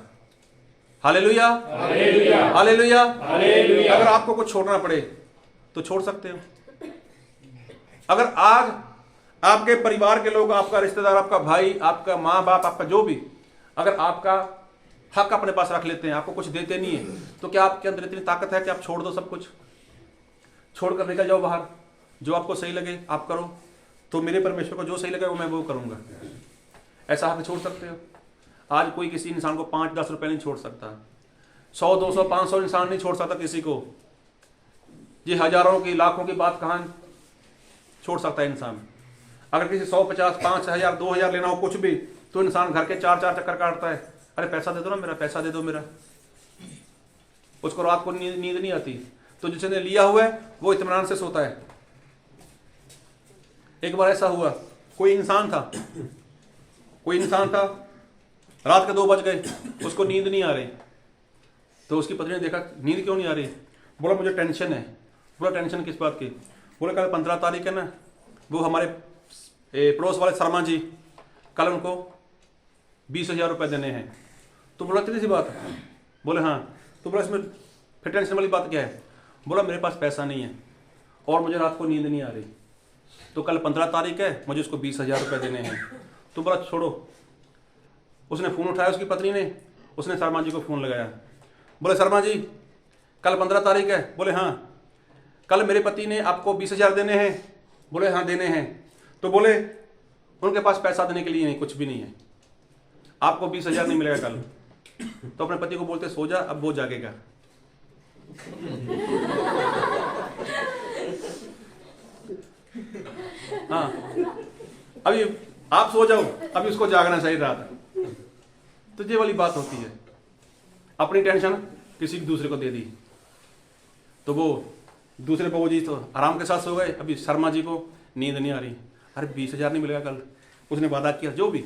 Hallelujah, hallelujah, hallelujah, hallelujah. अगर आपको कुछ छोड़ना पड़े तो छोड़ सकते हो। अगर आज आपके परिवार के लोग, आपका रिश्तेदार, आपका भाई, आपका माँ बाप, आपका जो भी, अगर आपका हक अपने पास रख लेते हैं, आपको कुछ देते नहीं है, तो क्या आपके अंदर इतनी ताकत है कि आप छोड़ दो सब कुछ, छोड़ कर निकल जाओ बाहर, जो आपको सही लगे आप करो? तो मेरे परमेश्वर को जो सही लगे वो मैं वो करूँगा। ऐसा आप छोड़ सकते हो? आज कोई किसी इंसान को 5-10 रुपये नहीं छोड़ सकता, 100, 200, 500 इंसान नहीं छोड़ सकता किसी को। ये हजारों की लाखों की बात कहाँ छोड़ सकता है इंसान? अगर किसी 100, 50, 5,000, 2,000 लेना हो कुछ भी, तो इंसान घर के 4-4 चक्कर काटता है, अरे पैसा दे दो ना मेरा, पैसा दे दो मेरा। उसको रात को नींद नहीं आती। तो जिसने लिया हुआ है वो इत्मीनान से सोता है। एक बार ऐसा हुआ, कोई इंसान था, रात के 2 बज गए, उसको नींद नहीं आ रही। तो उसकी पत्नी ने देखा नींद क्यों नहीं आ रही, बोला मुझे टेंशन है। बोला टेंशन किस बात की? बोला कल 15 तारीख है ना, वो हमारे पड़ोस वाले शर्मा जी, कल उनको 20,000 रुपये देने हैं। तो बोला कितनी सी बात है? बोले हाँ। तो बोला इसमें फिर टेंशन वाली बात क्या है? बोला मेरे पास पैसा नहीं है और मुझे रात को नींद नहीं आ रही, तो कल 15 तारीख है, मुझे उसको 20,000 रुपये देने हैं। तो बोला छोड़ो। उसने फ़ोन उठाया, उसकी पत्नी ने, उसने शर्मा जी को फ़ोन लगाया। बोले शर्मा जी कल 15 तारीख है? बोले हाँ। कल मेरे पति ने आपको 20,000 देने हैं? बोले हाँ देने हैं। तो बोले उनके पास पैसा देने के लिए नहीं, कुछ भी नहीं है, आपको 20,000 नहीं मिलेगा कल। तो अपने पति को बोलते सो जा, अब वो जागेगा। हाँ, अभी आप सो जाओ, अभी उसको जागना चाहिए रात। तो ये वाली बात होती है, अपनी टेंशन किसी दूसरे को दे दी। तो वो दूसरे बहू जी तो आराम के साथ सो गए, अभी शर्मा जी को नींद नहीं आ रही, अरे 20,000 नहीं मिलेगा कल, उसने वादा किया जो भी।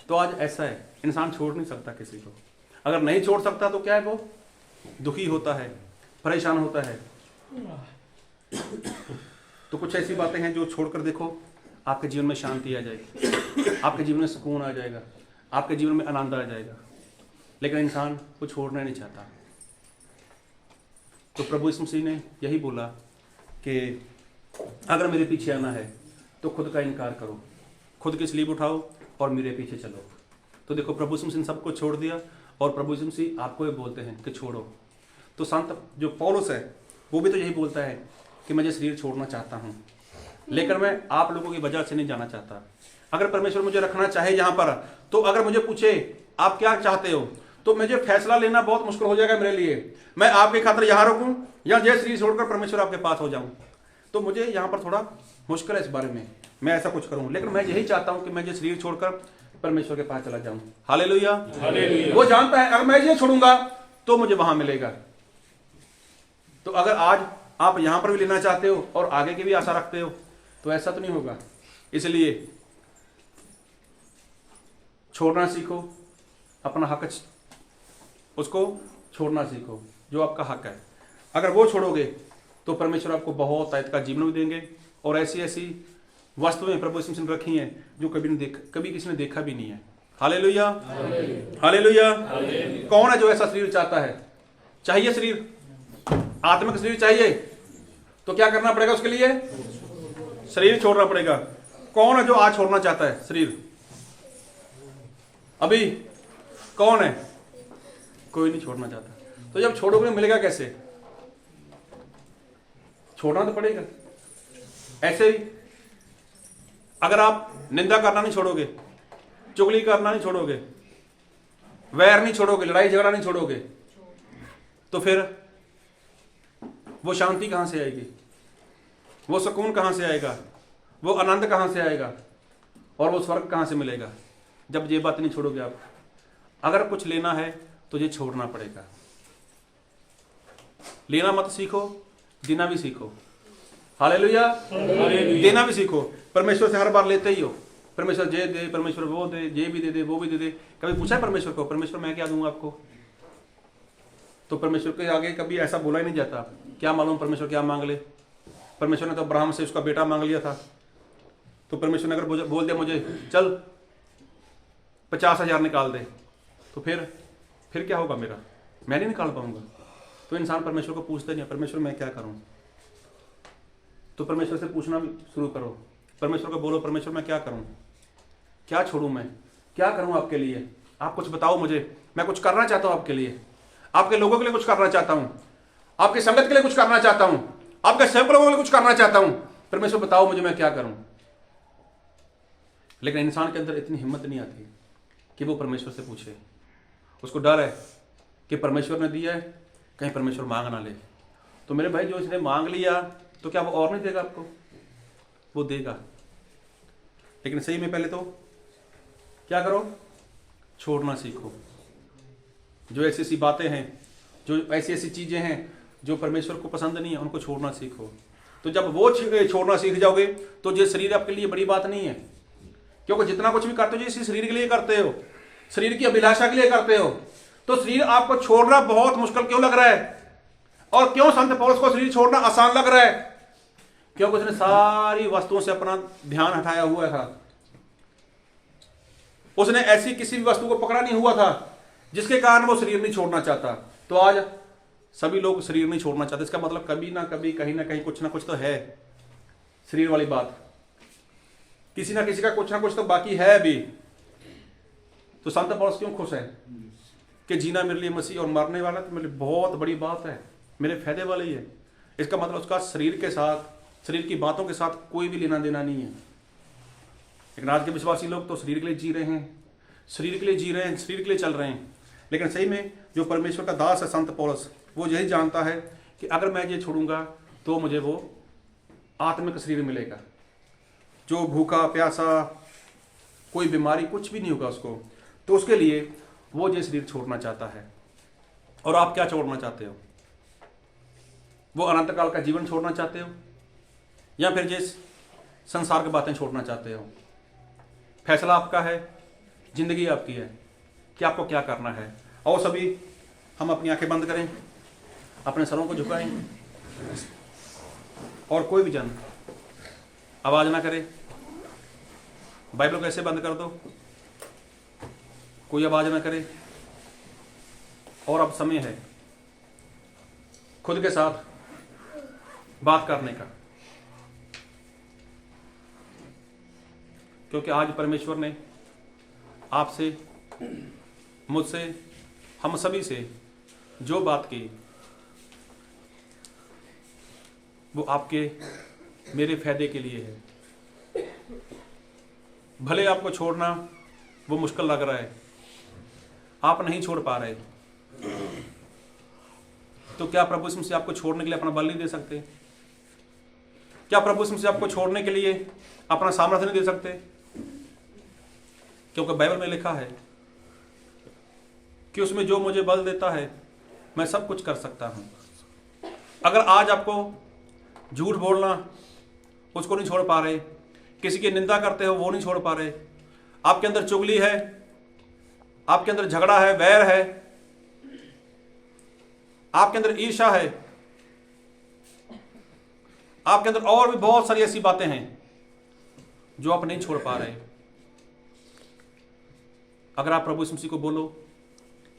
तो आज ऐसा है, इंसान छोड़ नहीं सकता किसी को। अगर नहीं छोड़ सकता तो क्या है, वो दुखी होता है, परेशान होता है। तो कुछ ऐसी बातें हैं जो छोड़कर देखो, आपके जीवन में शांति आ जाएगी, आपके जीवन में सुकून आ जाएगा, आपके जीवन में आनंद आ जाएगा। लेकिन इंसान वो छोड़ना नहीं चाहता। तो प्रभु यीशु मसीह ने यही बोला कि अगर मेरे पीछे आना है तो खुद का इनकार करो, खुद की स्लीब उठाओ और मेरे पीछे चलो। तो देखो प्रभु यीशु मसीह ने सबको छोड़ दिया और प्रभु यीशु मसीह आपको भी बोलते हैं कि छोड़ो। तो संत जो पौलुस है वो भी तो यही बोलता है कि मैं ये शरीर छोड़ना चाहता हूँ, लेकिन मैं आप लोगों की वजह से नहीं जाना चाहता। अगर परमेश्वर मुझे रखना चाहे यहाँ पर, तो अगर मुझे पूछे आप क्या चाहते हो, तो मुझे फैसला लेना बहुत मुश्किल हो जाएगा मेरे लिए। मैं आपकी खातिर यहाँ रुकूं या ये शरीर छोड़कर परमेश्वर आपके पास हो जाऊं, तो मुझे यहाँ पर थोड़ा मुश्किल है इस बारे में मैं ऐसा कुछ करूं। लेकिन मैं यही चाहता हूं कि मैं ये शरीर छोड़कर परमेश्वर के पास चला जाऊं। हालेलुया। वो जानता है अगर मैं ये छोड़ूंगा तो मुझे वहां मिलेगा। तो अगर आज आप यहां पर भी लेना चाहते हो और आगे की भी आशा रखते हो तो ऐसा तो नहीं होगा। इसलिए छोड़ना सीखो, अपना हक उसको छोड़ना सीखो जो आपका हक है। अगर वो छोड़ोगे तो परमेश्वर आपको बहुत आयत का जीवन भी देंगे और ऐसी ऐसी वस्तुएं प्रभु यीशु मसीह ने रखी हैं जो कभी किसी ने देखा भी नहीं है। Hallelujah, hallelujah. कौन है जो ऐसा शरीर चाहता है? चाहिए शरीर, आत्मिक शरीर चाहिए, तो क्या करना पड़ेगा उसके लिए? शरीर छोड़ना पड़ेगा। कौन है जो आज छोड़ना चाहता है शरीर? अभी कौन है? कोई नहीं छोड़ना चाहता। तो जब छोड़ोगे मिलेगा कैसे? छोड़ना तो पड़ेगा। ऐसे ही अगर आप निंदा करना नहीं छोड़ोगे, चुगली करना नहीं छोड़ोगे, वैर नहीं छोड़ोगे, लड़ाई झगड़ा नहीं छोड़ोगे, तो फिर वो शांति कहां से आएगी? वो सुकून कहां से आएगा? वो आनंद कहां से आएगा? और वो स्वर्ग कहां से मिलेगा जब ये बात नहीं छोड़ोगे आप? अगर कुछ लेना है तो ये छोड़ना पड़ेगा। लेना मत सीखो, देना भी सीखो। हालेलुया। देना भी सीखो। परमेश्वर से हर बार लेते ही हो, परमेश्वर ये दे, परमेश्वर वो दे, ये भी दे दे, वो भी दे दे। कभी पूछा है परमेश्वर को, परमेश्वर मैं क्या दूंगा आपको? तो परमेश्वर के आगे कभी ऐसा बोला ही नहीं जाता। क्या मालूम परमेश्वर क्या मांग ले। परमेश्वर ने तो अब्राहम से उसका बेटा मांग लिया था। तो परमेश्वर ने अगर बोल दिया मुझे चल 50,000 निकाल दे, तो फिर क्या होगा मेरा? मैं नहीं निकाल पाऊंगा। तो इंसान परमेश्वर को पूछता नहीं, परमेश्वर मैं क्या करूं? तो परमेश्वर से पूछना भी शुरू करो। परमेश्वर को बोलो, परमेश्वर मैं क्या करूं? क्या छोड़ूं? मैं क्या करूं आपके लिए? आप कुछ बताओ मुझे। मैं कुछ करना चाहता हूं आपके लिए, आपके लोगों के लिए कुछ करना चाहता हूं, आपकी संगत के लिए कुछ करना चाहता हूं, आपके सेवक लोगों के लिए कुछ करना चाहता हूं। परमेश्वर बताओ मुझे मैं क्या करूं? लेकिन इंसान के अंदर इतनी हिम्मत नहीं आती कि वो परमेश्वर से पूछे। उसको डर है कि परमेश्वर ने दिया है, कहीं परमेश्वर मांग ना ले। तो मेरे भाई, जो इसने मांग लिया तो क्या वो और नहीं देगा आपको? वो देगा। लेकिन सही में पहले तो क्या करो? छोड़ना सीखो। जो ऐसी ऐसी बातें हैं, जो ऐसी ऐसी चीज़ें हैं जो परमेश्वर को पसंद नहीं है, उनको छोड़ना सीखो। तो जब वो छोड़ना सीख जाओगे तो ये शरीर आपके लिए बड़ी बात नहीं है, क्योंकि जितना कुछ भी करते हो इसी शरीर के लिए करते हो, शरीर की अभिलाषा के लिए करते हो। तो शरीर आपको छोड़ना बहुत मुश्किल क्यों लग रहा है? और क्यों संत पौलुस को शरीर छोड़ना आसान लग रहा है? क्योंकि उसने सारी वस्तुओं से अपना ध्यान हटाया हुआ था। उसने ऐसी किसी भी वस्तु को पकड़ा नहीं हुआ था जिसके कारण वो शरीर नहीं छोड़ना चाहता। तो आज सभी लोग शरीर नहीं छोड़ना चाहते। इसका मतलब कभी ना कभी, कहीं ना कहीं, कुछ ना कुछ तो है शरीर वाली बात। किसी ना किसी का कुछ ना कुछ तो बाकी है भी। तो संत पौलुस क्यों खुश है कि जीना मेरे लिए मसीह और मरने वाला तो मेरे लिए बहुत बड़ी बात है, मेरे फायदे वाले ही है। इसका मतलब उसका शरीर के साथ, शरीर की बातों के साथ कोई भी लेना देना नहीं है। लेकिन आज के विश्वासी लोग तो शरीर के लिए जी रहे हैं, शरीर के लिए जी रहे हैं, शरीर के लिए चल रहे हैं। लेकिन सही में जो परमेश्वर का दास है संत पौलुस, वो यही जानता है कि अगर मैं ये छोड़ूंगा तो मुझे वो आत्मिक शरीर मिलेगा, जो भूखा प्यासा, कोई बीमारी कुछ भी नहीं होगा उसको। तो उसके लिए वो ये शरीर छोड़ना चाहता है। और आप क्या छोड़ना चाहते हो? वो अनंत काल का जीवन छोड़ना चाहते हो, या फिर जिस संसार की बातें छोड़ना चाहते हो? फैसला आपका है, जिंदगी आपकी है कि आपको क्या करना है। और सभी हम अपनी आंखें बंद करें, अपने सरों को झुकाएं, और कोई भी जन आवाज ना करे। बाइबल को ऐसे बंद कर दो, कोई आवाज ना करे। और अब समय है खुद के साथ बात करने का, क्योंकि आज परमेश्वर ने आपसे, मुझसे, हम सभी से जो बात की वो आपके, मेरे फायदे के लिए है। भले आपको छोड़ना वो मुश्किल लग रहा है, आप नहीं छोड़ पा रहे, तो क्या प्रभु यीशु मसीह आपको छोड़ने के लिए अपना बल नहीं दे सकते? क्या प्रभु यीशु मसीह आपको छोड़ने के लिए अपना सामर्थ्य नहीं दे सकते? क्योंकि बाइबल में लिखा है कि उसमें जो मुझे बल देता है मैं सब कुछ कर सकता हूं। अगर आज आपको झूठ बोलना उसको नहीं छोड़ पा रहे, किसी की निंदा करते हो वो नहीं छोड़ पा रहे, आपके अंदर चुगली है, आपके अंदर झगड़ा है, वैर है, आपके अंदर ईर्ष्या है, आपके अंदर और भी बहुत सारी ऐसी बातें हैं जो आप नहीं छोड़ पा रहे। अगर आप प्रभु यीशु मसीह को बोलो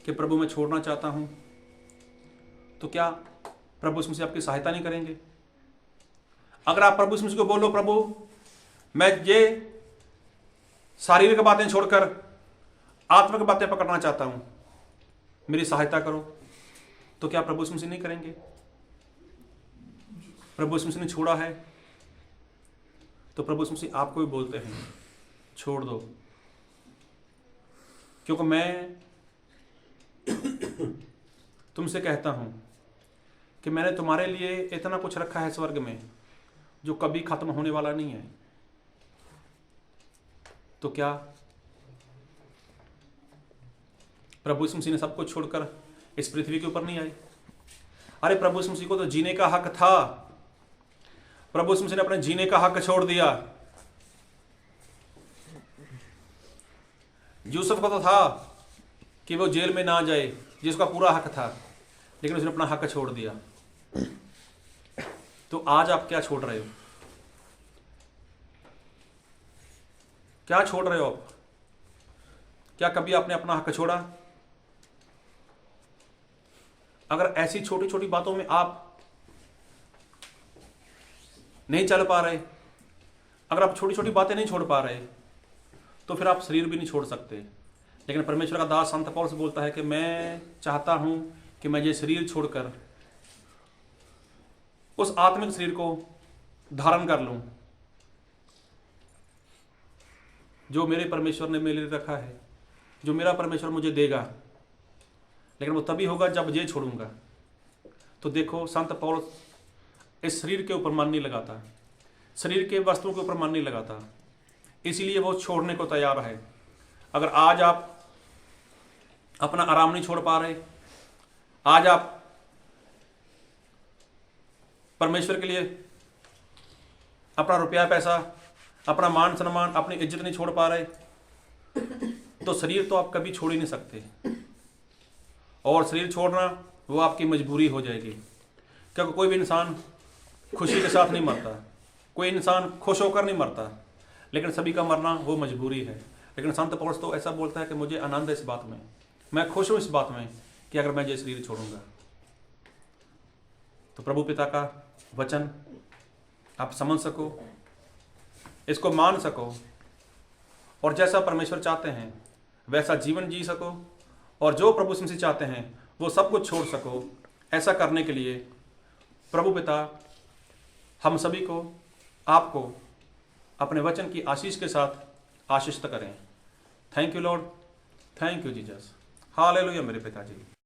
कि प्रभु मैं छोड़ना चाहता हूं, तो क्या प्रभु यीशु मसीह आपकी सहायता नहीं करेंगे? अगर आप प्रभु यीशु मसीह को बोलो प्रभु मैं ये शारीरिक बातें छोड़कर आत्मिक बातें पकड़ना चाहता हूं, मेरी सहायता करो, तो क्या प्रभु यीशु मसीह नहीं करेंगे? प्रभु यीशु मसीह ने छोड़ा है तो प्रभु यीशु मसीह आपको भी बोलते हैं छोड़ दो। क्योंकि मैं तुमसे कहता हूं कि मैंने तुम्हारे लिए इतना कुछ रखा है स्वर्ग में जो कभी खत्म होने वाला नहीं है। तो क्या प्रभु यीशु मसीह ने सब कुछ छोड़कर इस पृथ्वी के ऊपर नहीं आए? अरे प्रभु यीशु मसीह को तो जीने का हक था, प्रभु यीशु मसीह ने अपने जीने का हक छोड़ दिया। यूसुफ को तो था कि वो जेल में ना जाए, जिसका पूरा हक था, लेकिन उसने अपना हक छोड़ दिया। तो आज आप क्या छोड़ रहे हो? क्या छोड़ रहे हो आप? क्या कभी आपने अपना हक छोड़ा? अगर ऐसी छोटी छोटी बातों में आप नहीं चल पा रहे, अगर आप छोटी छोटी बातें नहीं छोड़ पा रहे, तो फिर आप शरीर भी नहीं छोड़ सकते। लेकिन परमेश्वर का दास संत पौलुस बोलता है कि मैं चाहता हूं कि मैं ये शरीर छोड़कर उस आत्मिक शरीर को धारण कर लूं। जो मेरे परमेश्वर ने मेरे लिए रखा है, जो मेरा परमेश्वर मुझे देगा, लेकिन वो तभी होगा जब ये छोड़ूंगा। तो देखो, संत पौलुस इस शरीर के ऊपर मन नहीं लगाता, शरीर के वस्तुओं के ऊपर मन नहीं लगाता, इसीलिए वो छोड़ने को तैयार है। अगर आज आप अपना आराम नहीं छोड़ पा रहे, आज आप परमेश्वर के लिए अपना रुपया पैसा, अपना मान सम्मान, अपनी इज्जत नहीं छोड़ पा रहे, तो शरीर तो आप कभी छोड़ ही नहीं सकते। और शरीर छोड़ना वो आपकी मजबूरी हो जाएगी, क्योंकि कोई भी इंसान खुशी के साथ नहीं मरता, कोई इंसान खुश होकर नहीं मरता, लेकिन सभी का मरना वो मजबूरी है। लेकिन संत पौलुस तो ऐसा बोलता है कि मुझे आनंद है इस बात में, मैं खुश हूँ इस बात में कि अगर मैं ये शरीर छोड़ूंगा। तो प्रभु पिता का वचन आप समझ सको, इसको मान सको, और जैसा परमेश्वर चाहते हैं वैसा जीवन जी सको, और जो प्रभु यीशु मसीह चाहते हैं वो सब कुछ छोड़ सको। ऐसा करने के लिए प्रभु पिता हम सभी को, आपको अपने वचन की आशीष के साथ आशीषित करें। Thank you Lord, thank you Jesus, hallelujah मेरे पिताजी।